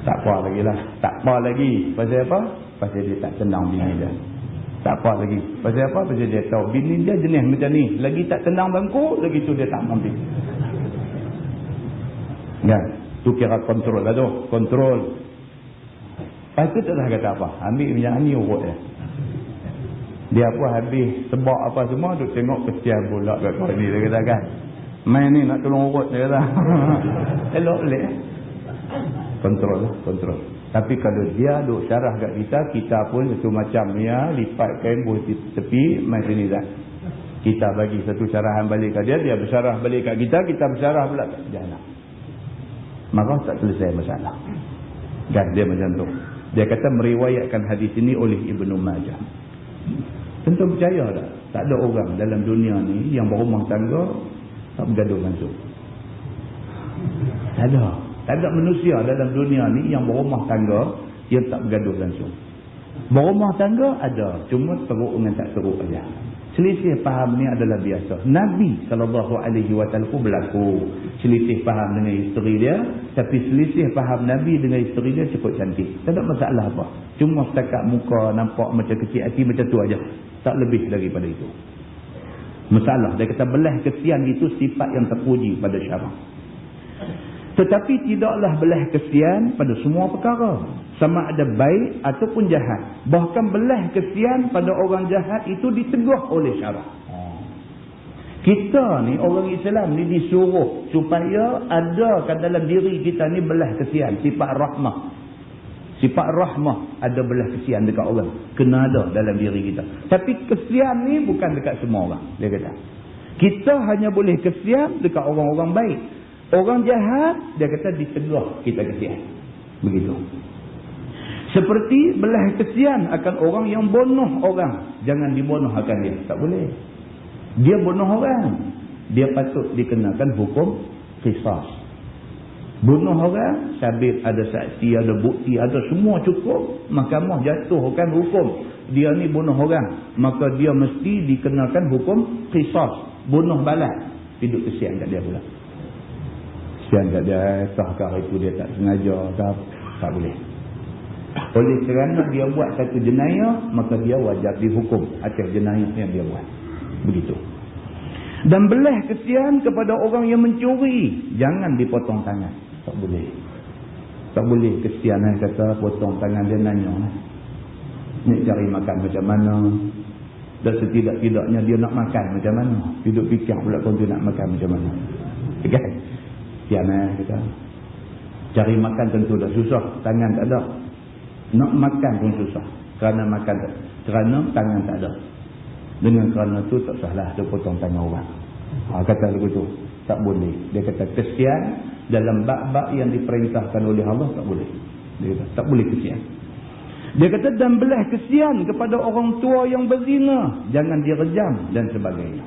Tak apa lagi. Pasal apa? Pasal dia tak tenang bini dia. Tak apa lagi. Pasal apa? Pasal dia tahu bini dia jenis macam ni. Lagi tak tenang bangku, lagi tu dia tak mampu. Kan? Tu kira kontrol lah tu. Kontrol. Lepas tu tak dah kata apa. Ambil minyak angin, urut dia. Dia apa habis sebab apa semua, duk tengok kesian pula kat kau ni, dia kata kan. Main ni nak tolong urut, dia kata. Elok boleh. Kontrol. Tapi kalau dia duk syarah kat kita pun satu macam ya, lipat kain buah tepi, main sini dah. Kita bagi satu syarahan balik kat dia bersyarah balik kat kita bersyarah pula kat jalan. Maka tak selesai masalah. Dan dia macam tu. Dia kata meriwayatkan hadis ini oleh Ibnu Majah. Tentu percaya tak ada orang dalam dunia ni yang berumah tangga tak bergaduh langsung. Tak ada manusia dalam dunia ni yang berumah tangga yang tak bergaduh langsung. Berumah tangga ada, cuma teruk dengan tak teruk aja. Selisih faham ni adalah biasa. Nabi SAW berlaku selisih faham dengan isteri dia, tapi selisih faham Nabi dengan isteri dia cukup cantik. Tak ada masalah apa. Cuma setakat muka nampak macam kecil hati macam tu aja. Tak lebih daripada itu. Masalah. Dia kata belah kesian itu sifat yang terpuji pada syarak. Tetapi tidaklah belah kesian pada semua perkara. Sama ada baik ataupun jahat. Bahkan belah kesian pada orang jahat itu ditegur oleh syarak. Kita ni, orang Islam ni disuruh supaya ada dalam diri kita ni belah kesian. Sifat rahmah. Sifat rahmah ada belah kesian dekat orang. Kena ada dalam diri kita. Tapi kesian ni bukan dekat semua orang. Dia kata. Kita hanya boleh kesian dekat orang-orang baik. Orang jahat, dia kata ditegur kita kesian. Begitu. Seperti belah kesian akan orang yang bunuh orang. Jangan dibunuh akan dia. Tak boleh. Dia bunuh orang. Dia patut dikenakan hukum qisas. Bunuh orang, sabit, ada saksi, ada bukti, ada semua cukup. Mahkamah jatuhkan hukum. Dia ni bunuh orang. Maka dia mesti dikenakan hukum qisas. Bunuh balas. Hidup kesian kat dia pula. Kesian kat dia, tahkah itu dia tak sengaja. Tak boleh. Oleh kerana dia buat satu jenayah, maka dia wajib dihukum atas jenayah yang dia buat. Begitu. Dan belah kesian kepada orang yang mencuri. Jangan dipotong tangan. Tak boleh. Tak boleh kesian kata potong tangan dia nanya. Ni cari makan macam mana? Dan setidak-tidaknya dia nak makan macam mana? Hidup fikir pula pun dia nak makan macam mana? Kan? Kesian kata. Cari makan tentu dah susah. Tangan tak ada. Nak makan pun susah. Kerana tangan tak ada. Dengan kerana tu tak salah dia potong tangan orang. Kata begitu. Tak boleh. Dia kata kesian dalam bab-bab yang diperintahkan oleh Allah tak boleh. Dia kata tak boleh kesian. Dia kata dan belah kesian kepada orang tua yang berzina. Jangan direjam dan sebagainya.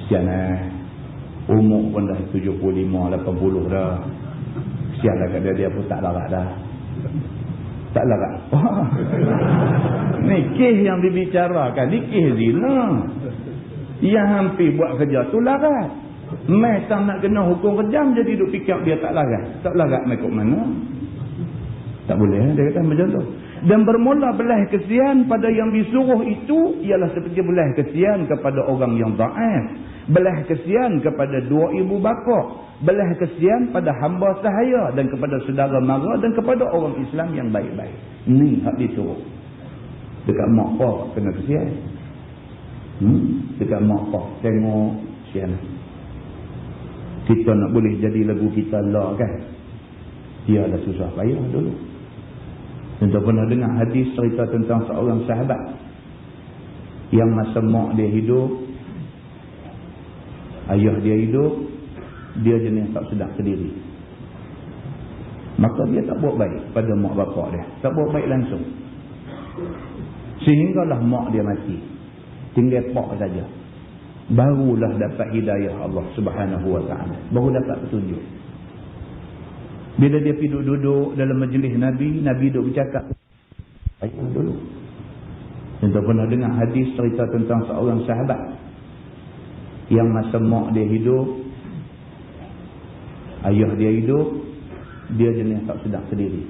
Kesian umur pun dah 75, 80 dah. Kesian lah kat dia pun tak larat dah. Tak larat. Ni kes yang dibicarakan. Ni kes zina. Yang hampir buat kerja tu larat. Mai tak nak kena hukum kejam jadi duk fikir dia tak larat. Tak larat mai kok mana? Tak boleh, dia kata macam tu. Dan bermula belah kesian pada yang disuruh itu ialah seperti belah kesian kepada orang yang dhaif, belah kesian kepada dua ibu bapa, belah kesian pada hamba sahaya dan kepada saudara mara dan kepada orang Islam yang baik-baik. Ni hak disuruh. Dekat mak pak kena kesian. Dekat mak pak tengok kesian. Kita nak boleh jadi lagu kita lah kan. Dia dah susah payah dulu. Tentu pernah dengar hadis cerita tentang seorang sahabat yang masa mak dia hidup, ayah dia hidup, dia jenis tak sedar sendiri. Maka dia tak buat baik pada mak bapak dia. Tak buat baik langsung. Sehinggalah mak dia mati. Tinggal pak saja. Barulah dapat hidayah Allah Subhanahu Wa Taala. Baru dapat petunjuk. Bila dia pergi duduk dalam majlis Nabi, Nabi duduk bercakap. Ayah dulu. Kita pernah dengar hadis cerita tentang seorang sahabat yang masa mak dia hidup, ayah dia hidup, dia jenis tak sedar sendiri.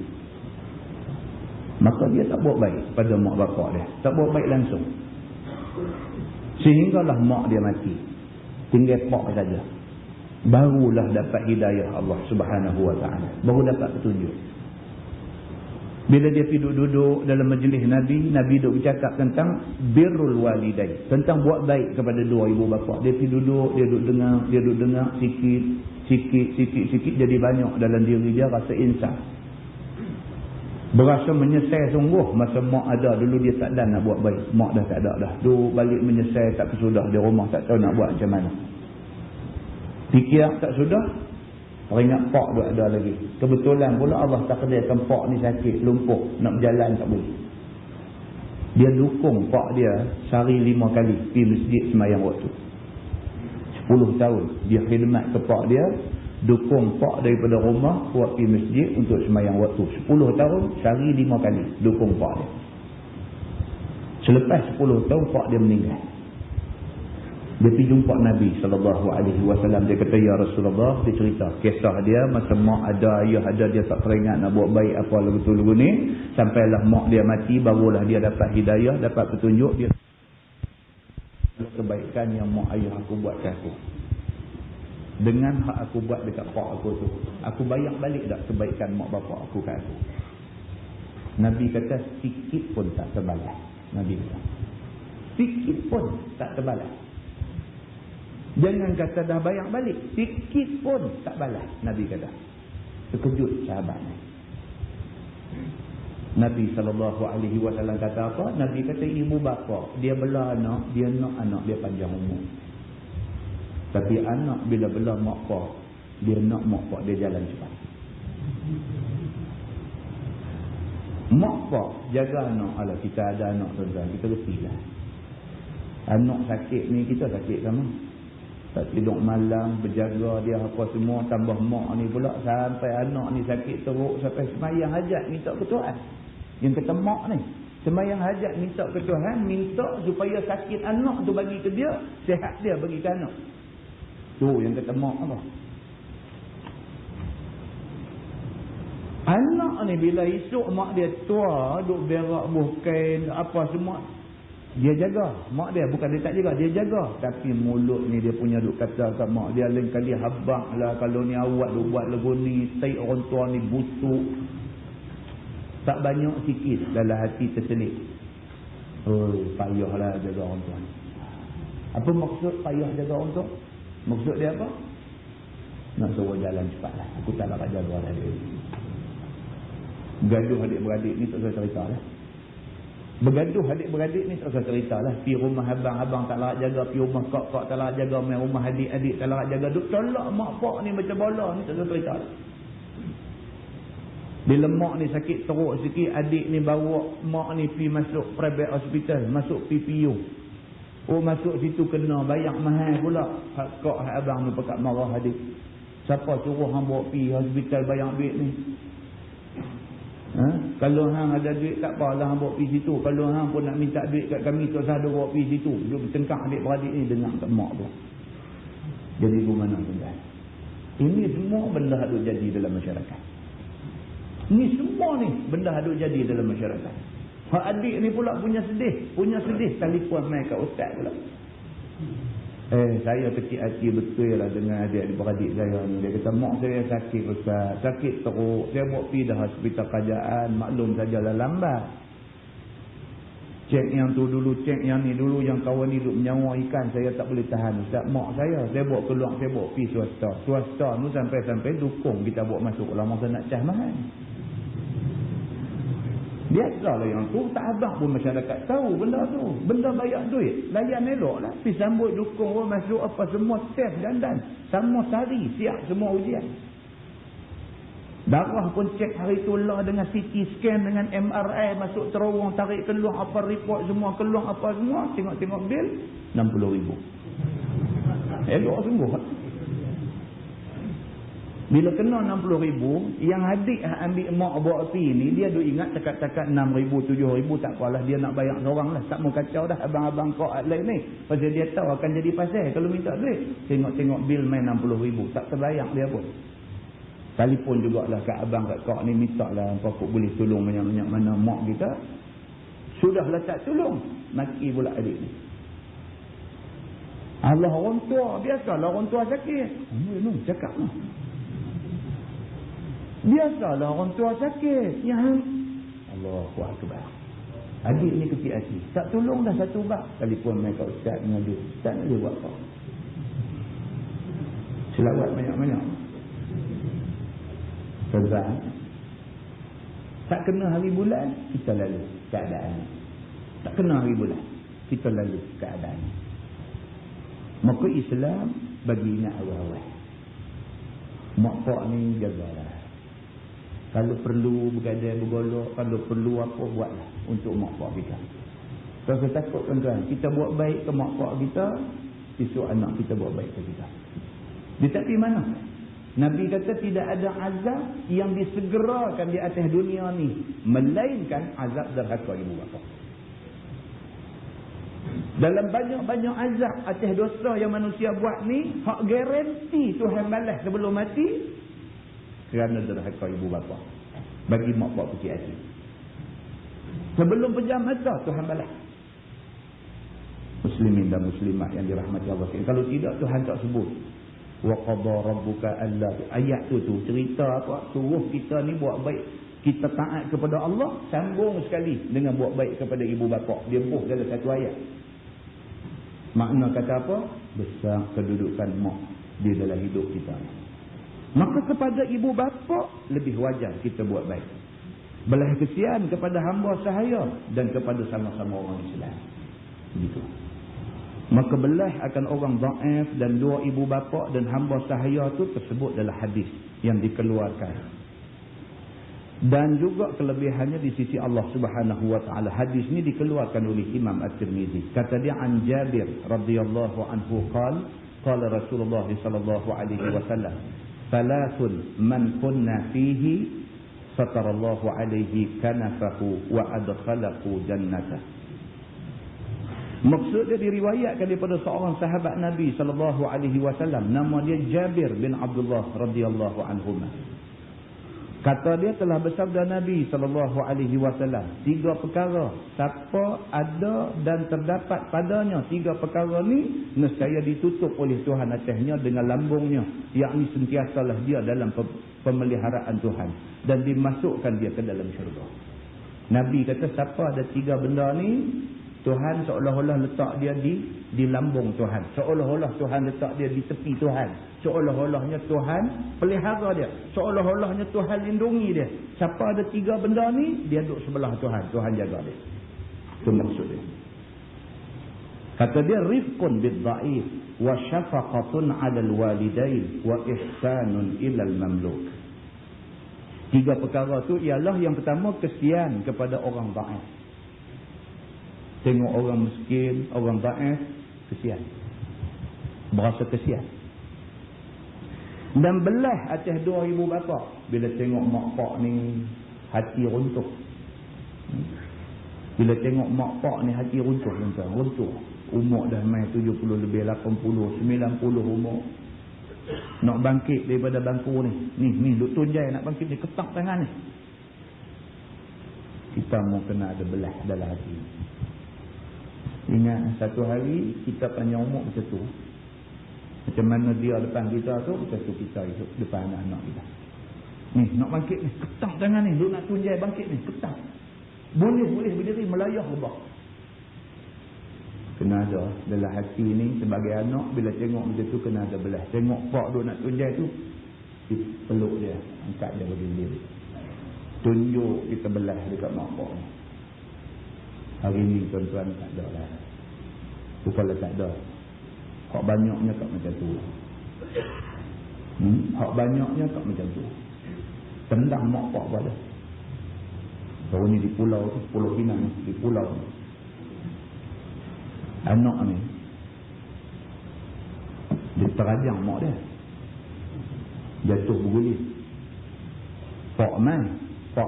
Maka dia tak buat baik pada mak bapak dia. Tak buat baik langsung. Sehinggalah mak dia mati. Tinggal pak saja. Barulah dapat hidayah Allah Subhanahu Wa Taala. Baru dapat petunjuk. Bila dia pergi duduk dalam majlis Nabi, Nabi duk bercakap tentang birrul walidain, tentang buat baik kepada dua ibu bapa. Dia pergi duduk, dia duduk dengar sikit jadi banyak dalam diri dia rasa insaf. Berasa menyesal sungguh masa mak ada dulu dia tak dan nak buat baik. Mak dah tak ada dah. Duk balik menyesal tak kesudah di rumah tak tahu nak buat macam mana. Fikir tak sudah, teringat pak dia ada lagi. Kebetulan pula Allah takdirkan pak ni sakit, lumpuh, nak berjalan tak boleh. Dia dukung pak dia sehari 5 kali pergi masjid semayang waktu. 10 tahun dia khidmat ke pak dia, dukung pak daripada rumah buat pergi masjid untuk semayang waktu. 10 tahun sehari 5 kali dukung pak dia. Selepas 10 tahun pak dia meninggal. Dia pergi jumpa Nabi SAW. Dia kata, ya Rasulullah, dia cerita kisah dia masa mak ada, ayah ada, dia tak teringat nak buat baik apa lagu-lagu ni. Sampailah mak dia mati, barulah dia dapat hidayah, dapat petunjuk. Dia kebaikan yang mak ayah aku buat ke aku. Dengan hak aku buat dekat pak aku tu, aku bayar balik tak kebaikan mak bapak aku ke aku. Nabi kata, sikit pun tak terbalas. Nabi kata, sikit pun tak terbalas. Jangan kata dah bayar balik, sikit pun tak balas. Nabi kata. Terkejut sahabat ni. Nabi SAW kata apa? Nabi kata ibu bapa dia bela anak, dia nak anak dia panjang umur. Tapi anak bila bela mak pak, dia nak mak pak dia jalan cepat. Mak pak jaga anak. Alah, kita ada anak tuan-tuan, kita retilah. Anak sakit ni kita sakit sama. Tak tidur malam, berjaga dia apa semua, tambah mak ni pula sampai anak ni sakit teruk, sampai semayang hajat minta ke Tuhan. Yang kata mak ni semayang hajat minta ke Tuhan, minta supaya sakit anak tu bagi ke dia, sihat dia bagi ke anak. Tu yang kata mak apa. Anak ni bila esok mak dia tua, duk berak buh kain apa semua, Dia jaga. Mak dia bukan dia tak jaga, dia jaga. Tapi mulut ni dia punya duk kata kat mak dia, lain kali habang lah kalau ni awak duk buat lagu ni, tai orang tua ni busuk. Tak banyak sikit dalam hati terselit. Payahlah jaga orang tua ni. Apa maksud payah jaga orang tua? Maksud dia apa? Nak suruh jalan cepatlah. Aku tak nak jaga lah dia. Gaduh adik-beradik ni tak usah cerita lah. Bergaduh adik-beradik ni tak usah cerita lah. Pergi rumah abang-abang tak larat jaga, pergi rumah kak-kak tak larat jaga, main rumah adik-adik tak larat jaga. Duk tolak mak pak ni macam bola ni tak usah cerita lah. Bila mak ni sakit teruk sikit, adik ni bawa mak ni pergi masuk private hospital, masuk PPU. Masuk situ kena bayar mahal pula. Hak kak hak abang ni pekat marah adik. Siapa suruh hang bawa pergi hospital bayar duit ni? Kalau hang ada duit tak apalah hang bawa pergi situ. Kalau hang pun nak minta duit kat kami, tak usah bawa pergi situ. Dia bertengkar adik-beradik ni dengar kat mak tu. Jadi bagaimana tuan? Ini semua benda hadut jadi dalam masyarakat. Ini semua ni benda hadut jadi dalam masyarakat. Hak adik ni pula punya sedih, telefon mai kat ustaz pula. Saya kecil hati betul lah dengan adik-beradik saya ni. Dia kata, mak saya sakit ustaz, sakit teruk. Saya bawa pergi dah hospital kerajaan, maklum sajalah lambat. Cek yang tu dulu, cek yang ni dulu, yang kawan ni duduk menyawa ikan, saya tak boleh tahan ustaz. Mak saya bawa keluar, saya bawa pergi swasta. Swasta tu sampai-sampai dukung kita bawa masuk dalam masa nak cah mahal. Biasalah yang tu, tak abang pun masyarakat tahu benda tu. Benda bayar duit, layan elok lah. Pergi sambut, dukung orang masuk apa semua, test dandan. Sama sehari, siap semua ujian. Darah pun cek hari tu lah dengan CT scan, dengan MRI, masuk terowong, tarik keluar apa report semua, keluar apa semua. Tengok-tengok bil, 60,000. Elok sungguh. Bila kena 60,000, yang adik ambil mak bawa pergi ni, dia duk ingat cakap-cakap 6,000, 7,000, tak apalah, dia nak bayar seorang lah. Tak mau kacau dah abang-abang kau lain ni. Pasal dia tahu akan jadi pasal kalau minta duit. Tengok-tengok bil main 60,000, tak terbayar dia pun. Telefon jugalah kat abang kat kau ni, minta lah kau boleh tolong banyak-banyak mana mak kita. Sudahlah tak tolong, maki pula adik ni. Allah orang tua, biasalah orang tua sakit. Cakap lah. Biasalah orang tua sakit. Allahu Akbar. Adik ni kecil hati. Tak tolong dah satu bab. Telefon mereka ustaz dengan dia. Ustaz nak dia buat apa? Selawat banyak-banyak. Sebab tak kena hari bulan, kita lalu keadaan. Tak kena hari bulan, kita lalu keadaan. Maka Islam bagi ingat awal-awal. Mak pak ni jagalah. Kalau perlu bergadai bergolok, kalau perlu apa buatlah untuk mak pak kita. Kalau kita takut tuan-tuan, kita buat baik ke mak pak kita, esok anak kita buat baik ke kita. Dia tak pergi mana? Nabi kata tidak ada azab yang disegerakan di atas dunia ni, melainkan azab derhaka ibu bapa. Dalam banyak-banyak azab atas dosa yang manusia buat ni, hak garanti Tuhan balas sebelum mati, kerana derhaka ibu bapa. Bagi mak bapak kecil hati. Sebelum pejam mata Tuhan balas. Muslimin dan muslimat yang dirahmati Allah. Kalau tidak Tuhan tak sebut. Wa qada rabbuka alla. Ayat tu cerita apa? Suruh kita ni buat baik. Kita taat kepada Allah, sambung sekali dengan buat baik kepada ibu bapa. Dia buh dalam satu ayat. Makna kata apa? Besar kedudukan mak di dalam hidup kita. Maka kepada ibu bapa lebih wajar kita buat baik. Belah kesian kepada hamba sahaya dan kepada sama-sama orang Islam. Begitu. Maka belah akan orang dhaif dan dua ibu bapa dan hamba sahaya tu tersebut dalam hadis yang dikeluarkan. Dan juga kelebihannya di sisi Allah Subhanahu wa taala. Hadis ni dikeluarkan oleh Imam At-Tirmizi. Kata dia an Jabir radhiyallahu anhu qala Rasulullah sallallahu alaihi wasallam, "Thalathun man kunna fihi satarallahu alaihi kanafahu wa adkhalahu jannatah." Maksud dia diriwayatkan daripada seorang sahabat Nabi sallallahu alaihi wasallam, nama dia Jabir bin Abdullah radhiyallahu anhuma. Kata dia telah bersabda Nabi SAW, 3 perkara. Siapa ada dan terdapat padanya 3 perkara ni, nescaya ditutup oleh Tuhan atasnya dengan lambungnya. Yakni sentiasalah dia dalam pemeliharaan Tuhan. Dan dimasukkan dia ke dalam syurga. Nabi kata siapa ada 3 benda ni, Tuhan seolah-olah letak dia di lambung Tuhan. Seolah-olah Tuhan letak dia di tepi Tuhan. Seolah-olahnya Tuhan pelihara dia. Seolah-olahnya Tuhan lindungi dia. Siapa ada 3 benda ni, dia duduk sebelah Tuhan. Tuhan jaga dia. Itu maksud dia. Kata dia, rifqun bid-dha'if wa syafaqatun 'alal walidain wa ihsanun ilal mamluk. 3 perkara tu ialah yang pertama, kesian kepada orang dhaif. Tengok orang miskin, orang dhaif, kesian. Berasa kesian. Dan belah atas 2 ibu bapa. Bila tengok mak pak ni, hati runtuh. Bila tengok mak pak ni, hati runtuh. Umur dah main 70 lebih, 80, 90 umur. Nak bangkit daripada bangku ni. Ni duk tunjai nak bangkit ni, ketak tangan ni. Kita mau kena ada belah dalam hati. Ingat satu hari kita panjang umur macam tu. Macam mana dia depan kita tu, macam tu kita hidup depan anak-anak kita. Ni nak bangkit ni, ketak tangan ni, duk nak tunjai bangkit ni, ketak. Boleh berdiri melayah lebah. Kena ada dalam hati ni sebagai anak, bila tengok macam tu kena ada belah. Tengok pak duk nak tunjai tu, peluk dia, angkat dia berdiri. Tunjuk kita belah dekat mak pak ni. Hari ni tuan-tuan tak ada lah. Bukanlah tak ada. Hak banyaknya kat macam tu. Hak banyaknya kat macam tu. Tendang mak pak pada. Baru ni di pulau tu, Pulau Pinang, di pulau ni. Anak ni, dia terajang mak dia. Jatuh berguling. Pak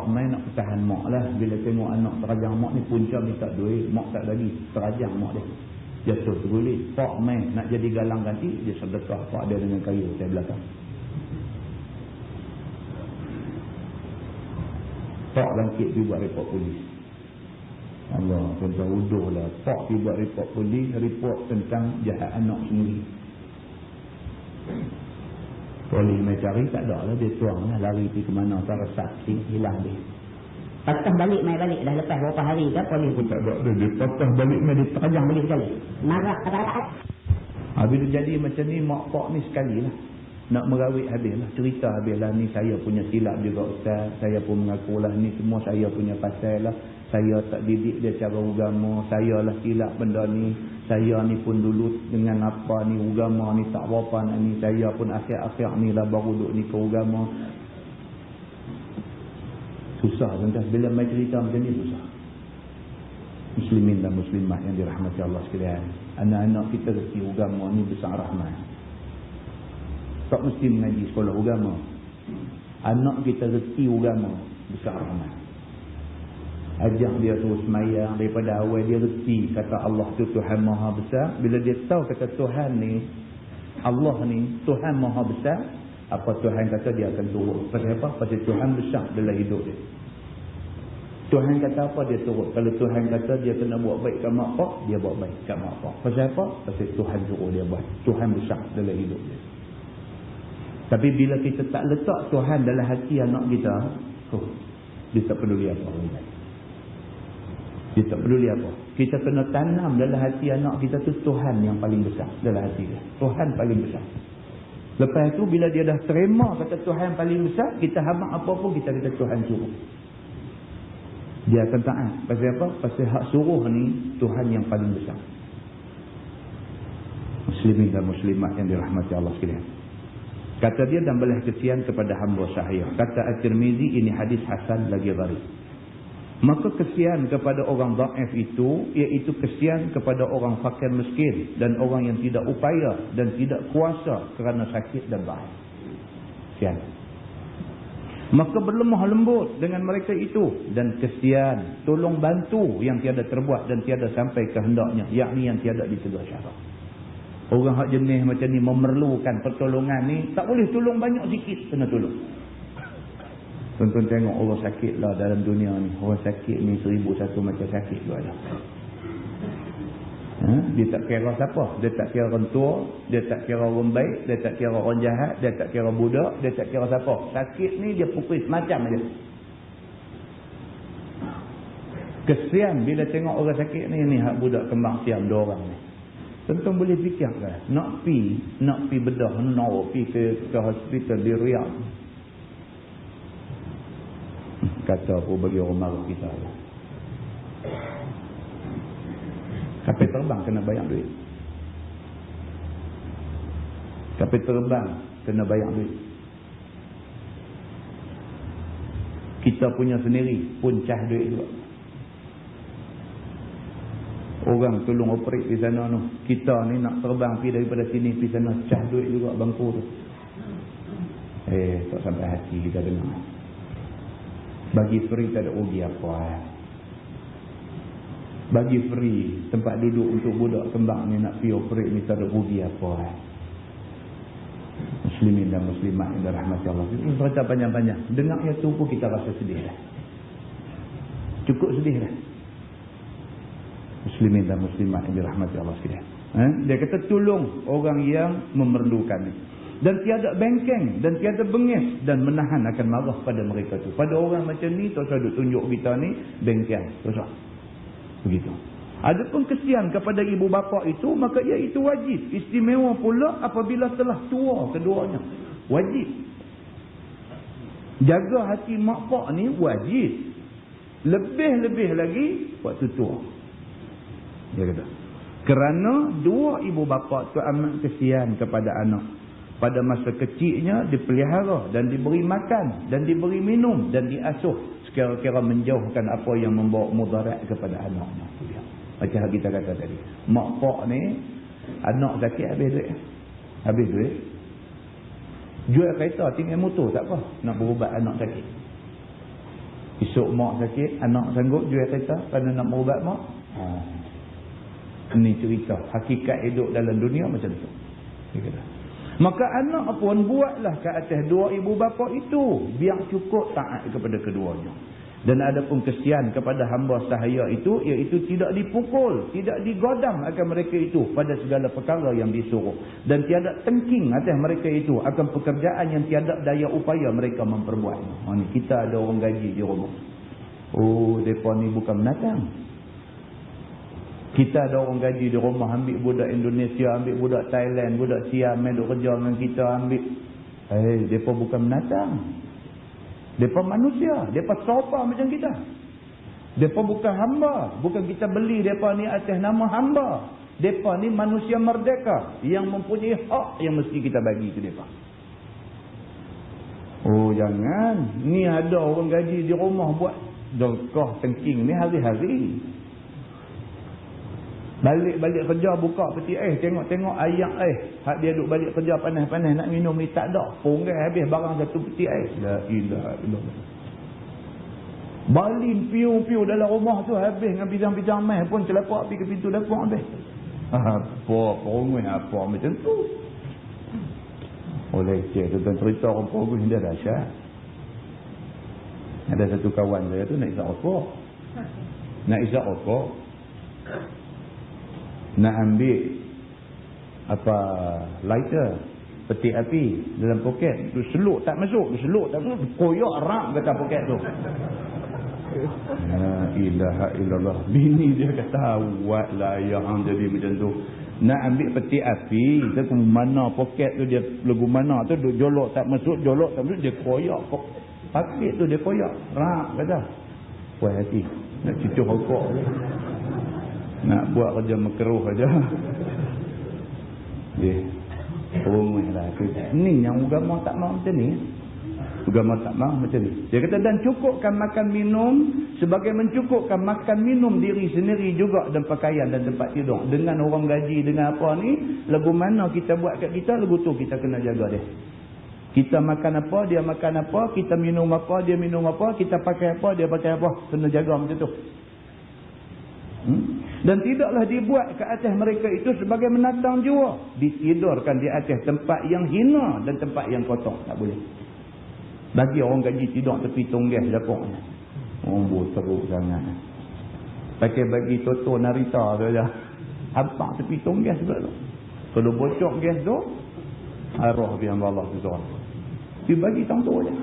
main nak pertahan mak lah. Bila tengok anak terajang mak ni, punca minta duit, mak tak lagi, terajang mak dia. Jatuh terguling. Pak main nak jadi galang ganti, dia sedekah pak dia dengan kayu dari belakang. Pak bangkit pergi buat report polis. Allah, tuan-tuan uduh lah. Pak pergi buat report polis, report tentang jahat anak sendiri. Polis mai cari tak ada lah, dia tuang lah, lari pergi ke mana, cara saksi hilang dia.
Patah balik mai balik dah lepas berapa hari ke polis
pun tak ada dia patah balik mai, dia terajang balik sekali.
Marah kata-kata.
Bila jadi macam ni, mak pak ni sekali lah nak merawit habis lah, cerita habis lah. Ni saya punya silap juga ustaz, saya pun mengakulah ni semua saya punya pasal lah. Saya tak didik dia cara agama, saya lah silap benda ni. Saya ni pun dulu dengan apa ni agama ni tak berapa nak ni, saya pun akhir-akhir ni lah baru duduk ni ke agama. Susah tuan-tuan, bila mai cerita macam ni susah. Muslimin dan muslimat yang dirahmati Allah sekalian, anak-anak kita reti agama ni besar rahmat. Tak mesti mengaji sekolah agama. Anak kita reti agama besar rahmat. Ajak dia terus semayang daripada awal, dia reti kata Allah tu Tuhan Maha Besar. Bila dia tahu kata Tuhan ni, Allah ni Tuhan Maha Besar, apa Tuhan kata dia akan turut. Pasal apa? Pasal Tuhan besar dalam hidup dia. Tuhan kata apa dia turut. Kalau Tuhan kata dia kena buat baik kat mak pak, dia buat baik kat mak pak. Pasal apa? Pasal Tuhan suruh dia buat. Tuhan besar dalam hidup dia. Tapi bila kita tak letak Tuhan dalam hati anak kita, dia tak peduli apa. Dia tak peduli apa. Kita kena tanam dalam hati anak kita tu Tuhan yang paling besar dalam hati dia. Tuhan paling besar. Lepas tu bila dia dah terima kata Tuhan paling besar, kita habaq apa pun kita kata Tuhan suruh. Dia akan taat. Pasal apa? Pasal hak suruh ni Tuhan yang paling besar. Muslimin dan muslimat yang dirahmati Allah sekalian. Kata dia, dan belah kesian kepada hamba sahaya. Kata At-Tirmizi, ini hadis hasan lagi gharib. Maka kesian kepada orang dhaif itu, iaitu kesian kepada orang fakir miskin dan orang yang tidak upaya dan tidak kuasa kerana sakit dan dhaif. Kesian. Maka berlemah lembut dengan mereka itu, dan kesian tolong bantu yang tiada terbuat dan tiada sampai kehendaknya, yakni yang tiada dicegah syarak. Orang hak jenis macam ni memerlukan pertolongan ni, tak boleh tolong banyak sikit, kena tolong. Tuan-tuan tengok orang sakit lah dalam dunia ni. Orang sakit ni 1001 macam sakit tu ada. Dia tak kira siapa. Dia tak kira orang tua. Dia tak kira orang baik. Dia tak kira orang jahat. Dia tak kira budak. Dia tak kira siapa. Sakit ni dia pukul semacam aja. Kesian bila tengok orang sakit ni hak budak kembang siam 2 orang ni. Tuan-tuan boleh fikir kan? Nak pi bedah. Nak pi ke hospital di Riyadh. Kata apa bagi orang marah kita. Kapal terbang kena bayar duit. Kapal terbang kena bayar duit. Kita punya sendiri pun cah duit juga. Orang tolong operate di sana tu. Kita ni nak terbang pergi daripada sini pergi sana cah duit juga bangku tu. Tak sampai hati kita dengar. Bagi free tak ada rugi apa. Bagi free tempat duduk untuk budak kembang ni nak pergi operate ni tak ada rugi apa. Muslimin dan muslimat yang dirahmati Allah. Ini cerita panjang-panjang. Dengar yang tu pun kita rasa sedih dah. Cukup sedih dah. Muslimin dan muslimat yang dirahmati Allah sekalian. Dia kata tolong orang yang memerlukan ni. Dan tiada bengkeng dan tiada bengis dan menahan akan marah pada mereka tu. Pada orang macam ni tak usah duk tunjuk kita ni bengkeng. Tak usah. Begitu. Adapun kesian kepada ibu bapa itu, maka ia itu wajib. Istimewa pula apabila telah tua keduanya. Wajib. Jaga hati mak pak ni wajib. Lebih-lebih lagi waktu tua. Dia kata. Kerana dua ibu bapa tu amat kesian kepada anak. Pada masa kecilnya dipelihara dan diberi makan dan diberi minum dan diasuh sekira-kira menjauhkan apa yang membawa mudarat kepada anaknya. Macam kita kata tadi. Mak pak ni anak sakit habis duit. Habis duit. Jual kereta tinggal motor tak apa. Nak berubat anak sakit. Esok mak sakit, anak sanggup jual kereta kerana nak berubat mak. Ini cerita. Hakikat hidup dalam dunia macam tu. Dia kata. Maka anak pun buatlah ke atas dua ibu bapa itu. Biar cukup taat kepada keduanya. Dan ada pun kesian kepada hamba sahaya itu. Iaitu tidak dipukul. Tidak digodam akan mereka itu. Pada segala perkara yang disuruh. Dan tiada tengking atas mereka itu. Akan pekerjaan yang tiada daya upaya mereka memperbuat. Kita ada orang gaji di rumah. Oh, mereka ni bukan menatang. Kita ada orang gaji di rumah, ambil budak Indonesia, ambil budak Thailand, budak Siam, duk kerja dengan kita, ambil. Mereka bukan menatang. Mereka manusia. Mereka sopa macam kita. Mereka bukan hamba. Bukan kita beli mereka ni atas nama hamba. Mereka ni manusia merdeka yang mempunyai hak yang mesti kita bagi ke mereka. Oh jangan. Ni ada orang gaji di rumah buat dokah tengking ni hari-hari. Balik kerja buka peti tengok ayak hak dia duduk balik kerja panas-panas nak minum ni tak ada. Punggai habis barang satu peti La ilaha illallah. Balin piu-piu dalam rumah tu habis dengan bidang-bidang mai pun celapak pergi ke pintu dapur habis. Apa perungui apa macam tu. Oleh tuan cerita orang perungui dia dahsyat. Ada satu kawan saya tu nak isap rokok. Nak isap rokok. Nak ambil lighter, peti api dalam poket tu, seluk tak masuk, koyak rak kata poket tu. La ilaha illallah. Bini dia kata buatlah yang jadi macam tu. Nak ambil peti api, dia ke mana poket tu, dia lagu mana tu duk jolok tak masuk, dia koyak paket tu, dia koyak rak kata. Puas hati nak cucuk rokok. Nak buat kerja makruh aja. Rumahlah. Ni yang agama tak mahu macam ni. Agama tak mahu macam ni. Dia kata dan cukupkan makan minum sebagai mencukupkan makan minum diri sendiri juga dan pakaian dan tempat tidur. Dengan orang gaji dengan apa ni, lagu mana kita buat kat kita, lagu tu kita kena jaga dia. Kita makan apa, dia makan apa, kita minum apa, dia minum apa, kita pakai apa, dia pakai apa. Kena jaga macam tu. Dan tidaklah dibuat ke atas mereka itu sebagai menatang jua. Ditidurkan di atas tempat yang hina dan tempat yang kotor. Tak boleh. Bagi orang gaji tidur tepi tonggah dapurnya. Teruk sangat. Pakai bagi Toto Narita tu je. Hampak tepi tonggah juga tu. Kalau bocor gas tu, arwah biar Allah tu seorang. Dia bagi tangguh je.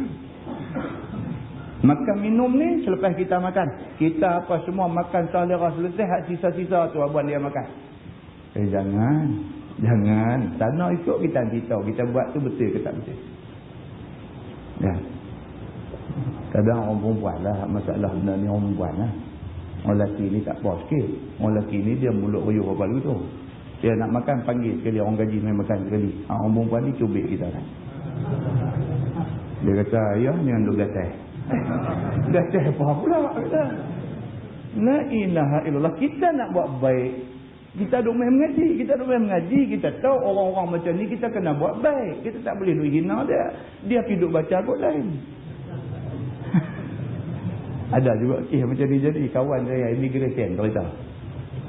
Makan minum ni selepas kita makan. Kita apa semua makan selera selesai, hak sisa-sisa tu abang dia makan. Jangan. Tak nak ikut kita tahu. Kita buat tu betul ke tak betul. Ya. Kadang orang perempuan lah masalah benda ni, orang perempuan lah. Orang lelaki ni tak apa sikit. Orang lelaki ni dia mulut ruyuh apa lalu tu. Dia nak makan panggil sekali, orang gaji main makan sekali. Orang perempuan ni cubit kita kan. Dia kata, ayah ni anduk gatai. Gatai apa pula kata. La ilaha illallah. Kita nak buat baik. Kita duk main mengaji. Kita tahu orang-orang macam ni kita kena buat baik. Kita tak boleh duk hina dia. Dia pergi duk baca kot lain. Ada juga macam ni jadi. Kawan saya immigration cerita.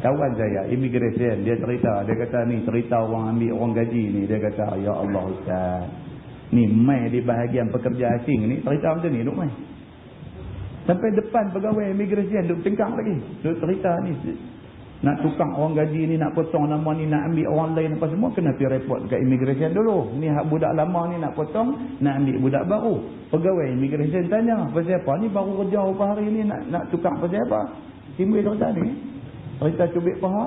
Kawan saya immigration dia cerita. Dia kata ni cerita orang ambil orang gaji ni. Dia kata ya Allah Ustaz. Ni mai di bahagian pekerja asing ni. Cerita macam ni duk mai. Sampai depan pegawai immigration duk tengkang lagi. Duk cerita ni. Nak tukang orang gaji ni, nak potong nama ni, nak ambil orang lain apa semua, kena pergi report dekat immigration dulu. Ni hak budak lama ni nak potong, nak ambil budak baru. Pegawai immigration tanya, pasal apa ni baru kerja berapa hari ni nak tukang pasal apa? Timbul cerita ni. Cerita cubit paha.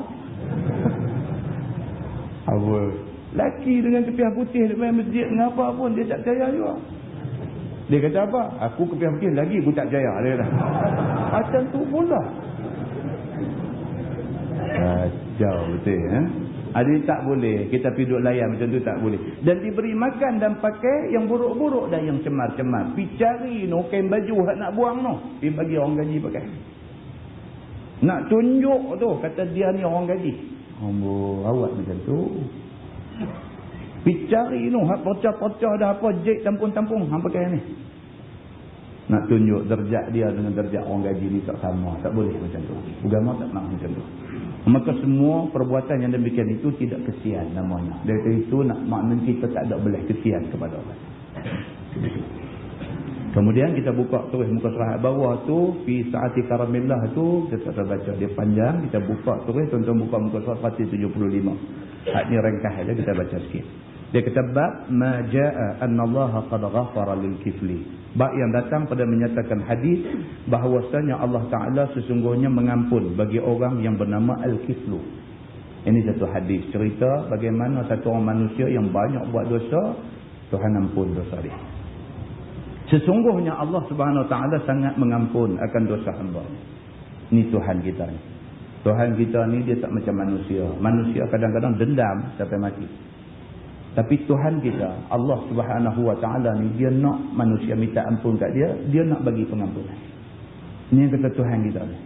Apa? Laki dengan kepiah putih depan masjid dengan apa pun dia tak percaya juga. Dia kata apa? Aku kepiah putih lagi aku tak percaya. Dia kata. Macam tu pula. Jauh betul Ada tak boleh kita pergi duduk layan macam tu, tak boleh. Dan diberi makan dan pakai yang buruk-buruk dan yang cemar-cemar. Pergi cari kain baju hak nak buang tu, pergi bagi orang gaji pakai. Nak tunjuk tu kata dia ni orang gaji. Awak macam tu. Pergi cari tu hak pecah-pecah dah apa jek tampung-tampung hang pakai ni. Nak tunjuk derajat dia dengan derajat orang gaji ni tak sama. Tak boleh macam tu. Agama tak nak macam tu. Maka semua perbuatan yang demikian itu tidak kesian namanya. Dari itu nak maknanya kita tak ada boleh kesian kepada orang. Kemudian kita buka terus muka surat bawah tu, fi saati karamillah tu, kita tak baca dia panjang, kita buka terus, tuan-tuan buka muka surat 175. Hak ni ringkas aja kita baca sikit. Dia kata bab ma jaa annallaha qad ghafara lil kifli. Bab yang datang pada menyatakan hadis bahawasanya Allah Taala sesungguhnya mengampun bagi orang yang bernama al-kiflu. Ini satu hadis cerita bagaimana satu orang manusia yang banyak buat dosa, Tuhan ampun dosa dia. Sesungguhnya Allah Subhanahu Wa Taala sangat mengampun akan dosa hamba. Ini Tuhan kita ni. Tuhan kita ni dia tak macam manusia. Manusia kadang-kadang dendam sampai mati. Tapi Tuhan kita, Allah Subhanahu Wa Taala ni, dia nak manusia minta ampun kat dia, dia nak bagi pengampunan. Ini yang kata Tuhan kita ni.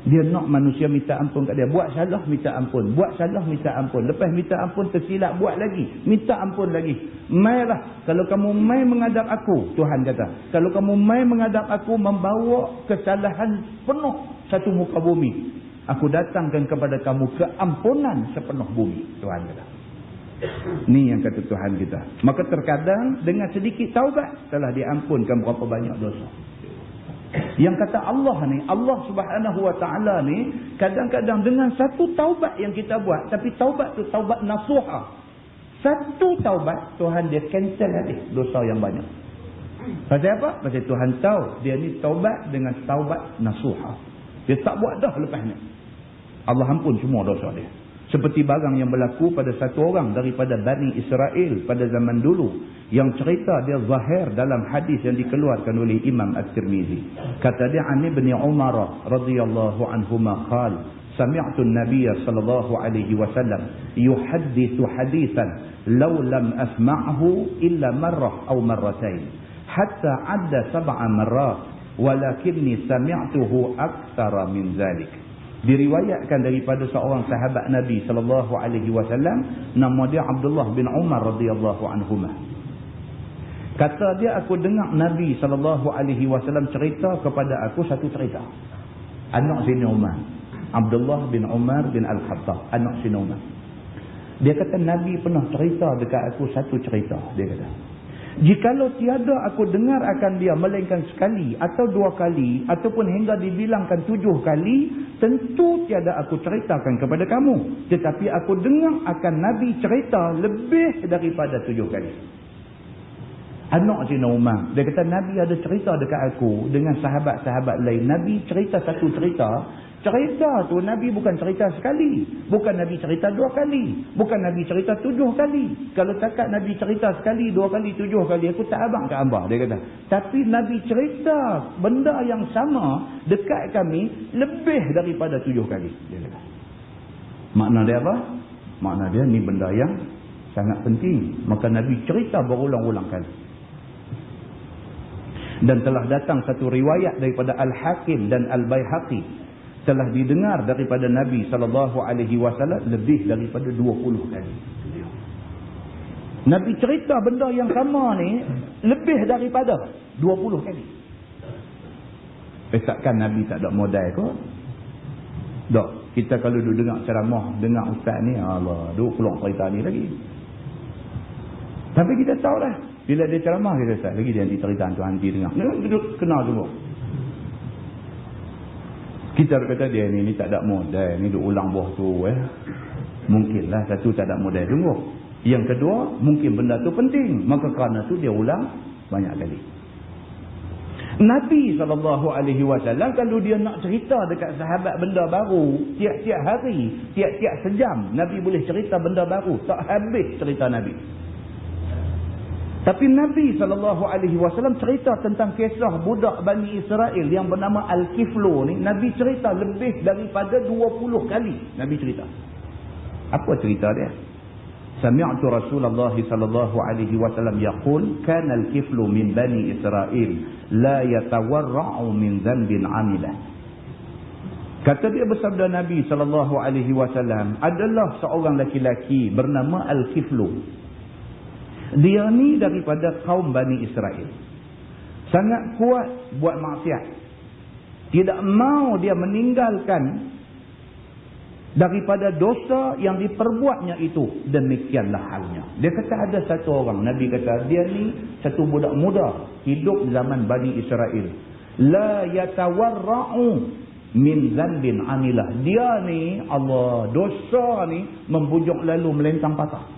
Dia nak manusia minta ampun kat dia. Buat salah, minta ampun. Buat salah, minta ampun. Lepas minta ampun, tersilap, buat lagi. Minta ampun lagi. Mailah. Kalau kamu mai menghadap aku, Tuhan kata. Kalau kamu mai menghadap aku, membawa kesalahan penuh satu muka bumi. Aku datangkan kepada kamu keampunan sepenuh bumi. Tuhan kata. Ni yang kata Tuhan kita. Maka terkadang dengan sedikit taubat telah diampunkan berapa banyak dosa. Yang kata Allah ni, Allah Subhanahu Wa Taala ni, kadang-kadang dengan satu taubat yang kita buat, tapi taubat tu taubat nasuha. Satu taubat Tuhan dia cancel habis dosa yang banyak. Pasal apa? Pasal Tuhan tahu dia ni taubat dengan taubat nasuha. Dia tak buat dah lepas ni. Allah ampun semua dosa dia. Seperti barang yang berlaku pada satu orang daripada Bani Israel pada zaman dulu. Yang cerita dia zahir dalam hadis yang dikeluarkan oleh Imam At-Tirmizi. Kata dia An Ibn Umar radhiyallahu anhuma qala sami'tu an-nabiy sallallahu alaihi wasallam yuhaddithu hadithan law lam asma'hu illa marrah aw marratain hatta 'adda 7 marrat walakinni sami'tuhu aktsara min zalik. Diriwayatkan daripada seorang sahabat Nabi sallallahu alaihi wasallam, nama dia Abdullah bin Umar radhiyallahu anhuma. Kata dia, aku dengar Nabi sallallahu alaihi wasallam cerita kepada aku satu cerita. Anak Sini Umar, Abdullah bin Umar bin Al-Khattab, anak Sini Umar. Dia kata Nabi pernah cerita dekat aku satu cerita, dia kata. Jikalau tiada aku dengar akan dia melainkan sekali atau dua kali ataupun hingga dibilangkan 7 kali, tentu tiada aku ceritakan kepada kamu. Tetapi aku dengar akan Nabi cerita lebih daripada 7 kali. Anak Sayyidina Umar, dia kata Nabi ada cerita dekat aku dengan sahabat-sahabat lain. Nabi cerita satu cerita. Cerita tu Nabi bukan cerita sekali. Bukan Nabi cerita 2 kali. Bukan Nabi cerita 7 kali. Kalau takat Nabi cerita sekali, 2 kali, 7 kali, aku tak abang ke abah, dia kata. Tapi Nabi cerita benda yang sama dekat kami lebih daripada 7 kali, dia kata. Makna dia apa? Makna dia ni benda yang sangat penting. Maka Nabi cerita berulang-ulang kali. Dan telah datang satu riwayat daripada Al-Hakim dan Al-Baihaqi, telah didengar daripada Nabi SAW lebih daripada 20 kali. Nabi cerita benda yang sama ni lebih daripada 20 kali. Takkan Nabi tak ada modal ke? Tak. Kita kalau duduk dengar ceramah, dengar ustaz ni, Allah, duduk keluar cerita ni lagi. Tapi kita tahu dah, bila dia ceramah, kita ustaz lagi dia nanti cerita hantu-hanti dengar. Duduk kenal dulu. Kita kata dia ni tak ada modal, ni duk ulang buah tu. Mungkinlah satu tak ada modal sungguh. Yang kedua, mungkin benda tu penting. Maka kerana tu dia ulang banyak kali. Nabi SAW kalau dia nak cerita dekat sahabat benda baru, tiap-tiap hari, tiap-tiap sejam, Nabi boleh cerita benda baru. Tak habis cerita Nabi. Tapi Nabi SAW cerita tentang kisah budak Bani Israel yang bernama Al-Kiflu ni. Nabi cerita lebih daripada 20 kali. Nabi cerita. Apa cerita dia? Sami'tu Rasulullah SAW yaqul, kana Al-Kiflu min Bani Israel la yatawarra'u min dhanbin 'amilah. Kata dia bersabda Nabi SAW, adalah seorang laki-laki bernama Al-Kiflu. Dia ni daripada kaum Bani Israel. Sangat kuat buat maksiat. Tidak mau dia meninggalkan daripada dosa yang diperbuatnya itu. Demikianlah halnya. Dia kata ada satu orang. Nabi kata dia ni satu budak muda. Hidup zaman Bani Israel. La yatawarra'u min dhanbin 'amilah. Dia ni, Allah, dosa ni membujuk lalu melentang patah.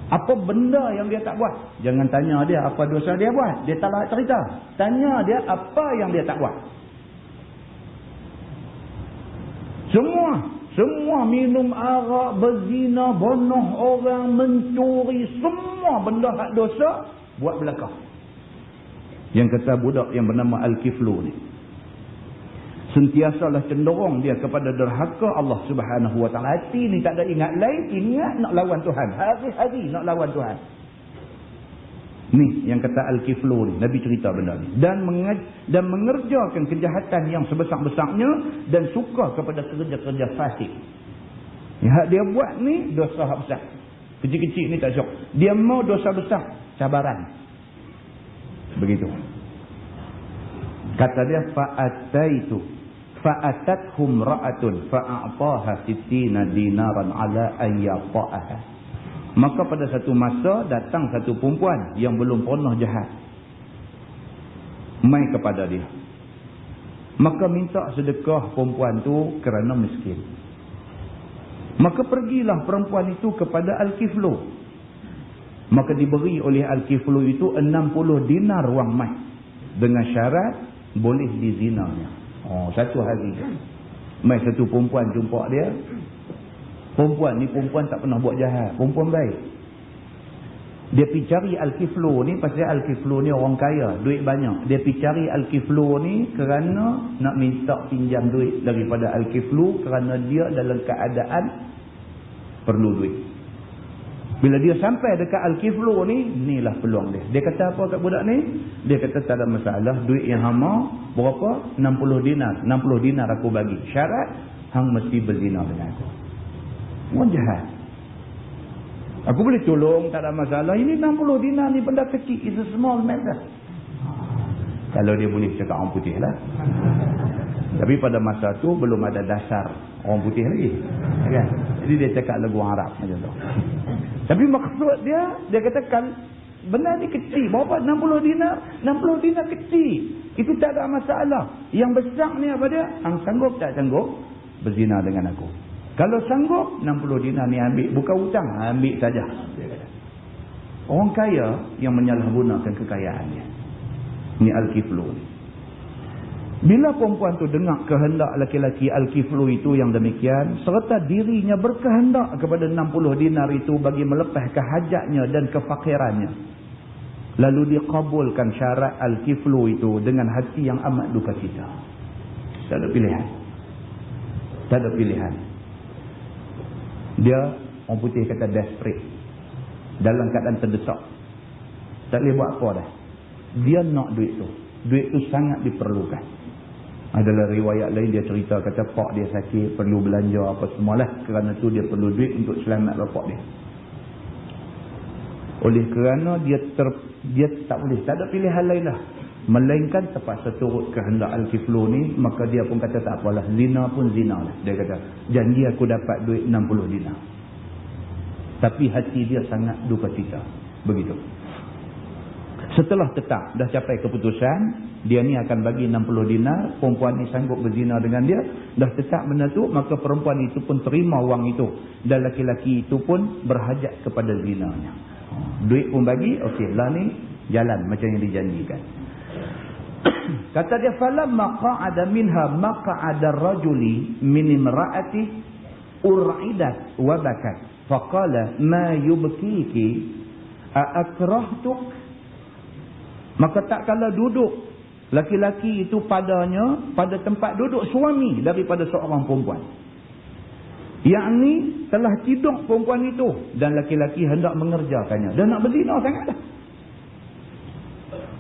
Apa benda yang dia tak buat? Jangan tanya dia apa dosa dia buat. Dia tak nak cerita. Tanya dia apa yang dia tak buat. Semua minum arak, berzina, bunuh orang, mencuri, semua benda hak dosa buat belakang. Yang kata budak yang bernama Al-Kiflu ni, sentiasalah cenderung dia kepada derhaka Allah Subhanahu Wa Taala. Hati ni tak ada ingat lain, ingat nak lawan Tuhan. Hari-hari nak lawan Tuhan. Ni yang kata Al-Kiflu ni, Nabi cerita benda ni. Dan mengerjakan kejahatan yang sebesar-besarnya dan suka kepada kerja-kerja fasik. Yang dia buat ni dosa hak besar. Kecil-kecil ni tak syok. Dia mau dosa besar, cabaran. Begitu. Kata dia fa'atathum ra'atun fa'a'taha 60 dinaran ala an yata'aha. Maka pada satu masa datang satu perempuan yang belum pernah jahat mai kepada dia. Maka minta sedekah perempuan tu kerana miskin. Maka pergilah perempuan itu kepada Al-Kiflu. Maka diberi oleh Al-Kiflu itu 60 dinar wang emas dengan syarat boleh dizinanya. Satu hari mai satu perempuan jumpa dia. Perempuan ni perempuan tak pernah buat jahat, perempuan baik. Dia pergi cari Al-Kiflu ni pasal Al-Kiflu ni orang kaya, duit banyak. Dia pergi cari Al-Kiflu ni kerana nak minta pinjam duit daripada Al-Kiflu kerana dia dalam keadaan perlu duit. Bila dia sampai dekat Al-Kiflu ni, inilah peluang dia. Dia kata apa kat budak ni? Dia kata tak ada masalah, duit yang hang mau berapa? 60 dinar. 60 dinar aku bagi. Syarat hang mesti berzina dengan aku. Orang jahat. Aku boleh tolong, tak ada masalah. Ini 60 dinar ni benda kecil. It's a small matter. Kalau dia boleh cakap orang putih lah. Tapi pada masa tu belum ada dasar orang putih lagi. Kan? Jadi dia cakap lagu Arab macam tu. Tapi maksud dia katakan Benda ni kecil. Berapa? 60 dinar. 60 dinar kecil. Itu tak ada masalah. Yang besar ni apa dia? Hang sanggup tak sanggup berzina dengan aku? Kalau sanggup, 60 dinar ni ambil. Bukan hutang, ambil saja. Orang kaya yang menyalahgunakan kekayaannya. Ni Al-Kiflu ni. Bila perempuan tu dengar kehendak laki-laki Al-Kiflu itu yang demikian, serta dirinya berkehendak kepada 60 dinar itu bagi melepaskan hajatnya dan kefakirannya, lalu dikabulkan syarat Al-Kiflu itu dengan hati yang amat duka cita. Tak ada pilihan. Tak ada pilihan. Dia, orang putih kata desperate. Dalam keadaan terdesak. Tak boleh buat apa dah. Dia nak duit tu. Duit tu sangat diperlukan. Adalah riwayat lain dia cerita kata pak dia sakit, perlu belanja apa semualah. Kerana tu dia perlu duit untuk selamat bapak dia. Oleh kerana dia tak boleh, tak ada pilihan lain lah. Melainkan terpaksa turut kehendak Al-Kiflu ni, maka dia pun kata tak apalah, zina pun zina lah. Dia kata, janji aku dapat duit 60 dinar. Tapi hati dia sangat duka cita. Begitu. Setelah tetap, dah capai keputusan, dia ni akan bagi 60 dinar, perempuan ni sanggup berzina dengan dia, dah tetap benda tu, maka perempuan itu pun terima wang itu. Dan laki-laki itu pun berhajat kepada zinanya. Duit pun bagi, okey lah ni, jalan macam yang dijanjikan. Kata dia, falamma qa'ada minha maq'ada ar-rajuli min imra'ati ur'idat wa bakat. Faqala ma yubkiki a'akrahtuk. Maka tak kala duduk laki-laki itu padanya, pada tempat duduk suami daripada seorang perempuan. Yakni telah tidur perempuan itu dan laki-laki hendak mengerjakannya. Dan nak berzina sangat dah.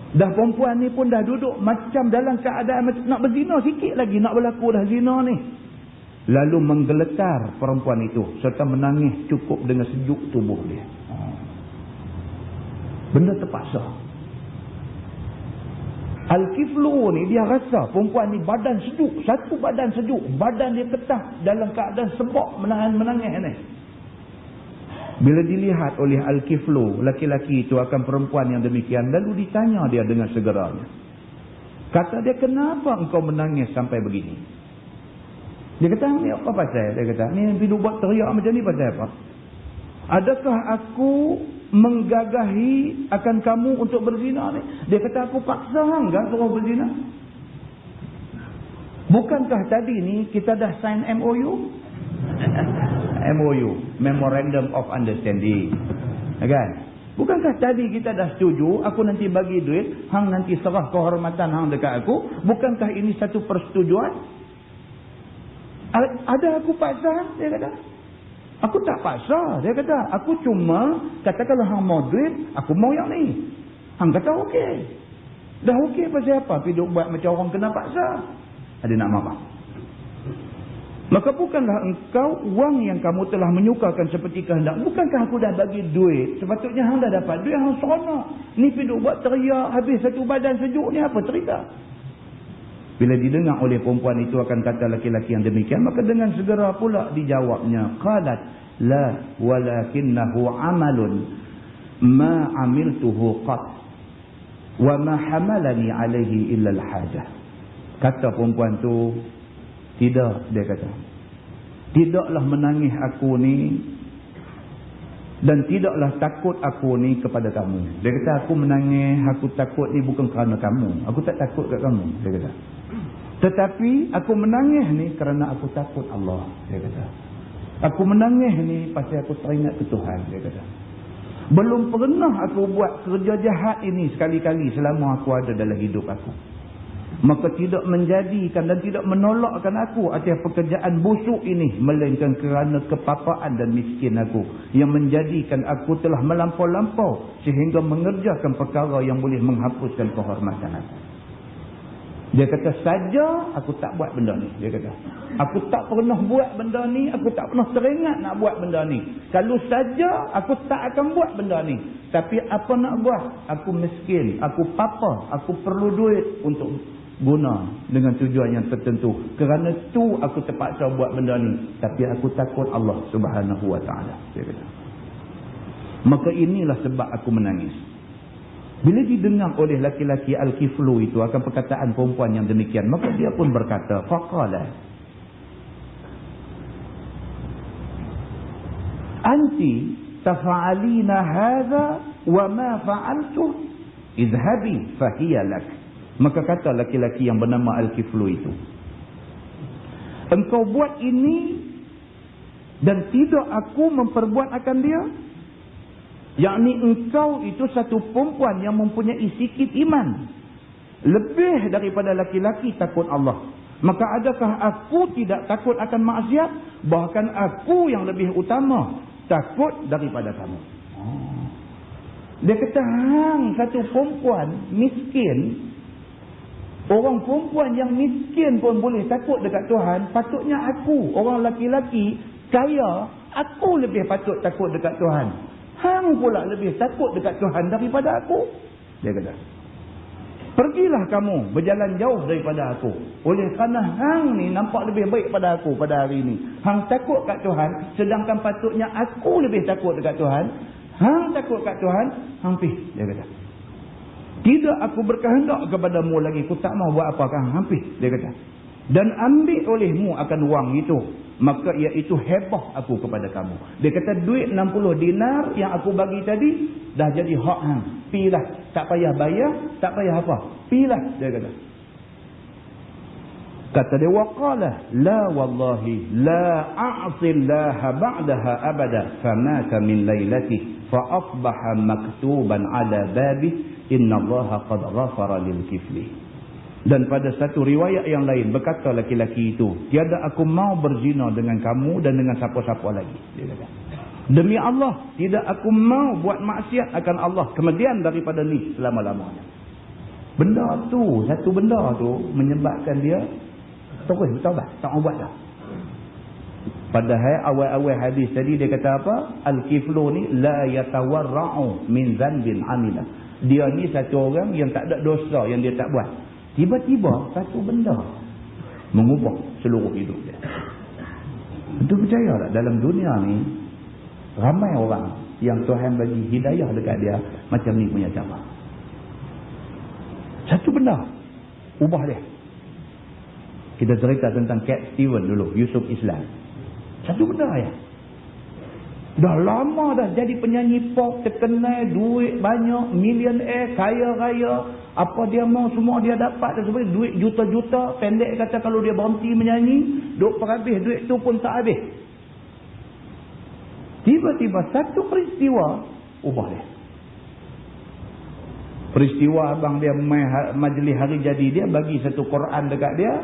Dah perempuan ni pun dah duduk macam dalam keadaan nak berzina sikit lagi, nak berlaku dah zina ni. Lalu menggeletar perempuan itu serta menangis cukup dengan sejuk tubuh dia. Benda terpaksa. Al-Kiflu ni dia rasa perempuan ni badan sejuk, satu badan sejuk, badan dia ketah dalam keadaan sebab menahan menangis ni. Bila dilihat oleh Al-Kiflu, laki-laki itu akan perempuan yang demikian, lalu ditanya dia dengan segeranya. Kata dia, kenapa engkau menangis sampai begini? Dia kata, ni apa pasal? Dia kata, ni bila buat teriak macam ni pasal apa? Adakah aku menggagahi akan kamu untuk berzina ni? Dia kata, aku paksa hanggang suruh berzina. Bukankah tadi ni kita dah sign MOU? MOU, Memorandum of Understanding. Kan? Bukankah tadi kita dah setuju, aku nanti bagi duit, hang nanti serah kehormatan hang dekat aku? Bukankah ini satu persetujuan? Ada aku paksa? Dia kata. Aku tak paksa. Dia kata, aku cuma kata kalau hang mau duit, aku mau yang ni. Hang kata okey. Dah okey pasal apa? Pergi buat macam orang kena paksa. Ada nak marah. Maka bukanlah engkau wang yang kamu telah menyukakan seperti kehendak. Bukankah aku dah bagi duit? Sepatutnya hang dah dapat duit, hang seronok. Ni pergi buat teriak, habis satu badan sejuk ni apa cerita? Bila didengar oleh perempuan itu akan kata laki-laki yang demikian, maka dengan segera pula dijawabnya, qalat la walakinnahu amalun ma amiltuhu qat wa ma hamalani alaihi illa al-hajah. Kata perempuan tu, tidak, dia kata, tidaklah menangis aku ni dan tidaklah takut aku ni kepada kamu. Dia kata, aku menangis, aku takut ni bukan kerana kamu. Aku tak takut kat kamu, dia kata. Tetapi aku menangis ni kerana aku takut Allah, dia kata. Aku menangis ni pasal aku teringat ke Tuhan, dia kata. Belum pernah aku buat kerja jahat ini sekali-kali selama aku ada dalam hidup aku. Maka tidak menjadikan dan tidak menolakkan aku atas pekerjaan busuk ini, melainkan kerana kepapaan dan miskin aku yang menjadikan aku telah melampau-lampau sehingga mengerjakan perkara yang boleh menghapuskan kehormatan aku. Dia kata, saja aku tak buat benda ni. Dia kata, aku tak pernah buat benda ni, aku tak pernah teringat nak buat benda ni. Kalau saja aku tak akan buat benda ni. Tapi apa nak buat? Aku miskin, aku papa, aku perlu duit untuk guna dengan tujuan yang tertentu. Kerana tu aku terpaksa buat benda ni. Tapi aku takut Allah Subhanahu Wa Taala, dia kata. Maka inilah sebab aku menangis. Bila didengar oleh laki-laki Al-Kiflu itu akan perkataan perempuan yang demikian, maka dia pun berkata, faqala anti tafa'alina hadha wa ma fa'altu idhabi fahiya lak. Maka kata laki-laki yang bernama Al-Kiflu itu, engkau buat ini dan tidak aku memperbuat akan dia. Yakni engkau itu satu perempuan yang mempunyai sikit iman, lebih daripada laki-laki takut Allah. Maka adakah aku tidak takut akan maksiat? Bahkan aku yang lebih utama takut daripada kamu. Dia kata, hang satu perempuan miskin, orang perempuan yang miskin pun boleh takut dekat Tuhan, patutnya aku, orang laki-laki kaya, aku lebih patut takut dekat Tuhan. Hang pula lebih takut dekat Tuhan daripada aku. Dia kata, pergilah kamu berjalan jauh daripada aku. Oleh kerana hang ni nampak lebih baik pada aku pada hari ini. Hang takut kat Tuhan, sedangkan patutnya aku lebih takut dekat Tuhan. Hang takut kat Tuhan, hang pergi. Dia kata, tidak aku berkehendak kepadamu lagi. Aku tak mau buat apa, hang pergi. Dia kata, dan ambil olehmu akan wang itu, maka iaitu hebah aku kepada kamu. Dia kata, duit 60 dinar yang aku bagi tadi dah jadi hak hang. Pilah, tak payah bayar, tak payah apa. Pilah, dia kata. Kata dia, waqala la wallahi la a'sillaha ba'daha abada famata min lailati fa asbaha maktuban ala babi innallaha qad ghafara lil kifli. Dan pada satu riwayat yang lain berkata laki-laki itu, tiada aku mau berzina dengan kamu dan dengan siapa-siapa lagi. Dia kata, demi Allah, tidak aku mau buat maksiat akan Allah kemudian daripada ni selama-lamanya. Benda tu, satu benda tu menyebabkan dia terus bertaubat, tak mau buat dah. Padahal awal-awal hadis tadi dia kata apa? Al-Kiflu ni la yatawarra'u min dhanbin amila. Dia ni satu orang yang tak ada dosa yang dia tak buat. Tiba-tiba satu benda mengubah seluruh hidup dia. Betul percaya tak? Dalam dunia ni ramai orang yang Tuhan bagi hidayah dekat dia macam ni punya cara. Satu benda ubah dia. Kita cerita tentang Cat Stevens dulu, Yusuf Islam. Satu benda ya. Dah lama dah jadi penyanyi pop, terkenal, duit banyak, millionaire, kaya raya. Apa dia mau semua dia dapat. Sebenarnya duit juta-juta. Pendek kata kalau dia berhenti menyanyi, duk perhabis duit tu pun tak habis. Tiba-tiba satu peristiwa ubah dia. Peristiwa abang dia majlis hari jadi dia bagi satu Quran dekat dia.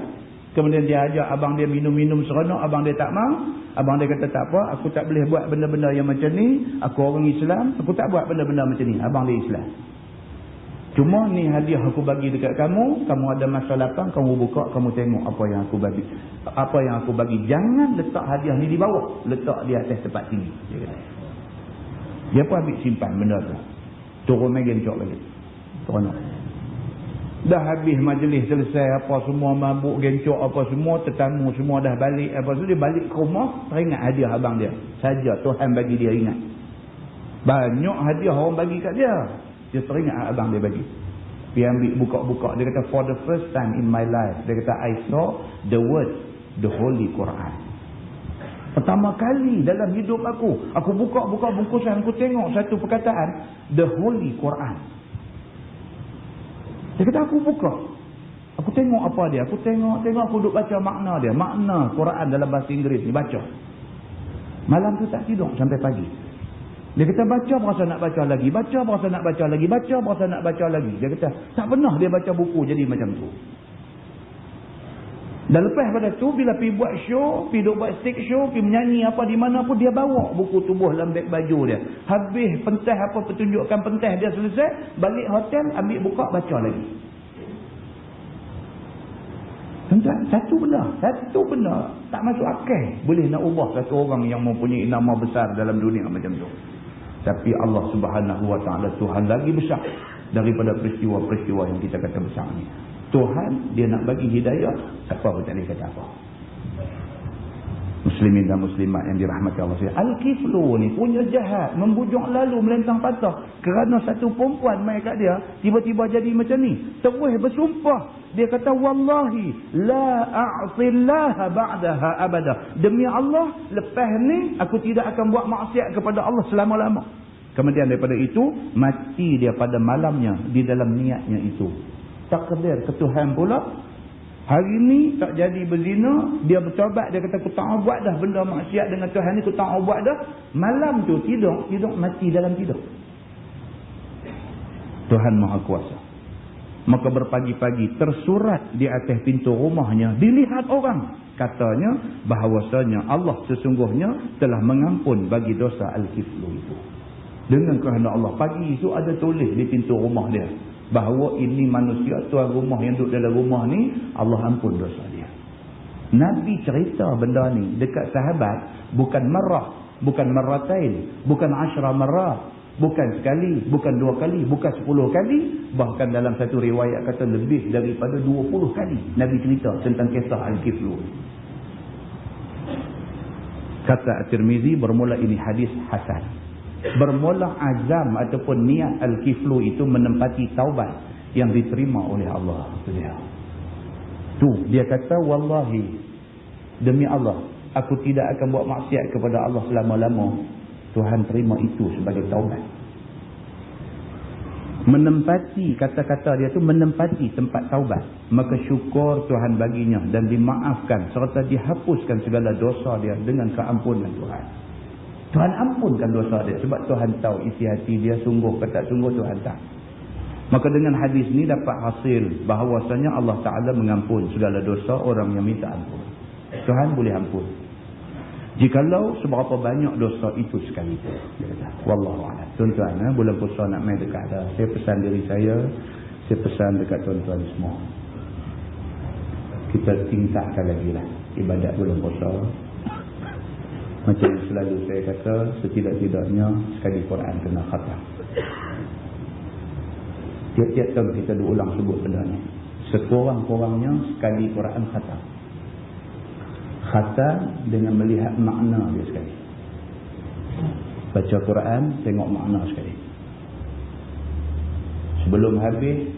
Kemudian dia ajak abang dia minum-minum seronok. Abang dia tak mau. Abang dia kata tak apa, aku tak boleh buat benda-benda yang macam ni. Aku orang Islam, aku tak buat benda-benda macam ni. Abang dia Islam. Cuma ni hadiah aku bagi dekat kamu. Kamu ada masa lapang, kamu buka, kamu tengok apa yang aku bagi. Apa yang aku bagi. Jangan letak hadiah ni di bawah. Letak di atas tempat tinggi. Dia kata. Dia pun ambil simpan benda tu. Turun lagi, cok lagi. Seronok. Dah habis majlis selesai apa semua, mabuk gencok apa semua, tetamu semua dah balik apa semua, dia balik ke rumah teringat hadiah abang dia saja. Tuhan bagi dia ingat banyak hadiah orang bagi kat dia, dia teringat abang dia bagi. Dia ambil buka-buka, dia kata for the first time in my life, dia kata I saw the word the Holy Quran. Pertama kali dalam hidup aku buka-buka bungkusan, aku tengok satu perkataan the Holy Quran. Dia kata aku buka. Aku tengok apa dia. Aku tengok aku duduk baca makna dia. Makna Quran dalam bahasa Inggeris ni baca. Malam tu tak tidur sampai pagi. Dia kata baca berasa nak baca lagi. Baca berasa nak baca lagi. Baca berasa nak baca lagi. Dia kata tak pernah dia baca buku jadi macam tu. Dan lepas pada tu bila pergi buat show, pergi buat stage show, pergi menyanyi apa di mana pun, dia bawa buku tubuh dalam beg baju dia. Habis pentas apa pertunjukan pentas dia selesai, balik hotel ambil buka baca lagi. Tuan-tuan, satu benda tak masuk akal boleh nak ubah satu orang yang mempunyai nama besar dalam dunia macam tu. Tapi Allah Subhanahu Wa Taala Tuhan lagi besar daripada peristiwa-peristiwa yang kita kata besar ni. Tuhan dia nak bagi hidayah, siapa pun tak boleh kata apa. Muslimin dan muslimat yang dirahmati Allah sekalian, Al-Kiflu ni punya jahat, membujuk lalu melentang patah kerana satu perempuan mai kat dia, tiba-tiba jadi macam ni. Terus bersumpah, dia kata wallahi la a'tillaha ba'daha abada, demi Allah lepas ni aku tidak akan buat maksiat kepada Allah selama-lama. Kemudian daripada itu mati dia pada malamnya di dalam niatnya itu. Takdir ke Tuhan pula, hari ni tak jadi berzina, dia bertaubat, dia kata aku tak buat dah benda maksiat dengan Tuhan ni, aku tak buat dah. Malam tu tidur mati dalam tidur. Tuhan Maha Kuasa. Maka berpagi-pagi tersurat di atas pintu rumahnya, dilihat orang, katanya bahawasanya Allah sesungguhnya telah mengampun bagi dosa Al-Kiflu itu. Dengan kehendak Allah, pagi itu ada tulis di pintu rumah dia bahawa ini manusia, tuan rumah yang duduk dalam rumah ni, Allah ampun dosa dia. Nabi cerita benda ni dekat sahabat, bukan marah, bukan maratain, bukan 10 marah, bukan sekali, bukan 2 kali, bukan 10 kali, bahkan dalam satu riwayat kata lebih daripada 20 kali Nabi cerita tentang kisah Al-Kiflu. Kata At-Tirmizi, bermula ini hadis hasan. Bermula azam ataupun niat Al-Kiflu itu menempati taubat yang diterima oleh Allah. Dia kata wallahi, demi Allah aku tidak akan buat maksiat kepada Allah selama-lama. Tuhan terima itu sebagai taubat. Menempati, kata-kata dia tu menempati tempat taubat, maka syukur Tuhan baginya dan dimaafkan serta dihapuskan segala dosa dia dengan keampunan Tuhan. Tuhan ampunkan dosa dia sebab Tuhan tahu isi hati dia sungguh ke tak sungguh, Tuhan tahu. Maka dengan hadis ni dapat hasil bahawasanya Allah Ta'ala mengampun segala dosa orang yang minta ampun. Tuhan boleh ampun jikalau seberapa banyak dosa itu sekalipun. Wallahu'alam. Tuan-tuan, bulan puasa nak main dekat dah. Saya pesan diri saya pesan dekat tuan-tuan semua, kita tingkatkan lagi lah ibadat bulan puasa. Macam yang selalu saya kata, setidak-tidaknya sekali Quran kena khatam. Tiap-tiap tahun kita diulang sebut benda ni. Sekurang-kurangnya sekali Quran khatam. Khatam dengan melihat makna dia sekali. Baca Quran, tengok makna sekali. Sebelum habis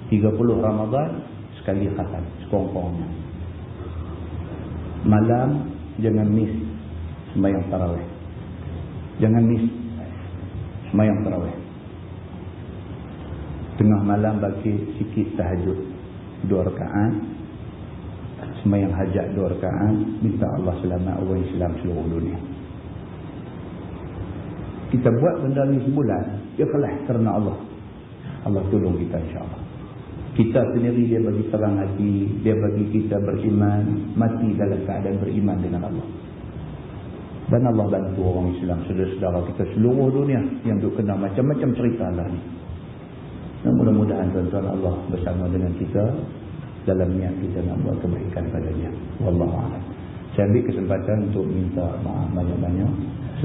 30 Ramadan, sekali khatam. Sekurang-kurangnya. Malam, jangan miss sembahyang tarawih. Jangan miss sembahyang tarawih. Tengah malam bagi sikit tahajud 2 rakaat. Sembahyang hajat 2 rakaat. Minta Allah selamat orang Islam seluruh dunia. Kita buat benda ni sebulan, ikhlas kerana Allah. Allah tolong kita insya-Allah. Kita sendiri dia bagi terang hati, dia bagi kita beriman, mati dalam keadaan beriman dengan Allah. Dan Allah bantu orang Islam, saudara-saudara kita seluruh dunia yang duk kena macam-macam cerita lah ni. Dan mudah-mudahan tuan-tuan Allah bersama dengan kita dalam niat kita nak buat kebaikan padanya. Wallahu'alam. Saya ambil kesempatan untuk minta maaf banyak-banyak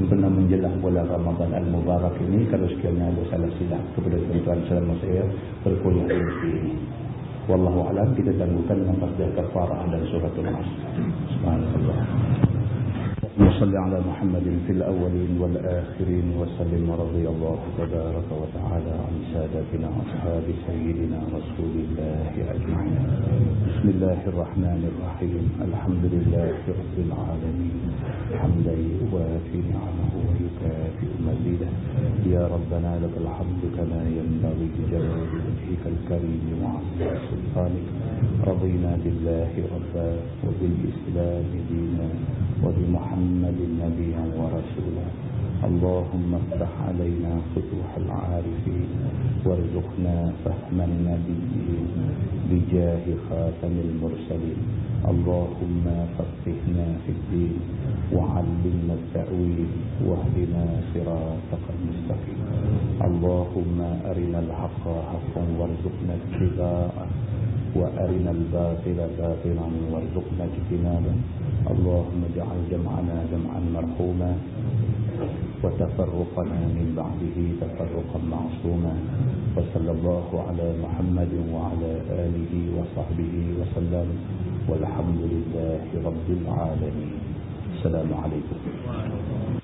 sempena menjelang bulan Ramadan Al-Mubarak ini, kalau sekiranya ada salah silap kepada tuan-tuan selama saya berkuliah di negeri ini. Wallahu'alam. Kita tangguhkan dengan tasbih kafarah dan suratul Nas. Subhanallah. وصل على محمد في الأولين والآخرين وسلم ورضي الله تبارك وتعالى عن سادتنا أصحاب سيدنا رسول الله أجمعين. بسم الله الرحمن الرحيم. الحمد لله رب العالمين حمدا يوافي نعمه ويكافئ مزيده. يا ربنا لك الحمد كما ينبغي لجلال وجهك الكريم وعظيم سلطانك. رضينا بالله ربا وبالإسلام دينا وبمحمد نبيا ورسولا. اللهم افتح علينا فتوح العارفين وارزقنا فهم النبيين بجاه خاتم المرسلين. اللهم فقهنا في الدين وعلمنا التأويل واهدنا صراطك المستقيم. اللهم أرنا الحق حقا وارزقنا اتباعه وأرنا الباطل باطلا وارزقنا اجتنابه. اللهم اجعل جمعنا جمعا مرحوما وتفرقنا من بعده تفرقا معصوما. وصلى الله على محمد وعلى آله وصحبه وسلم والحمد لله رب العالمين. Wassalamualaikum.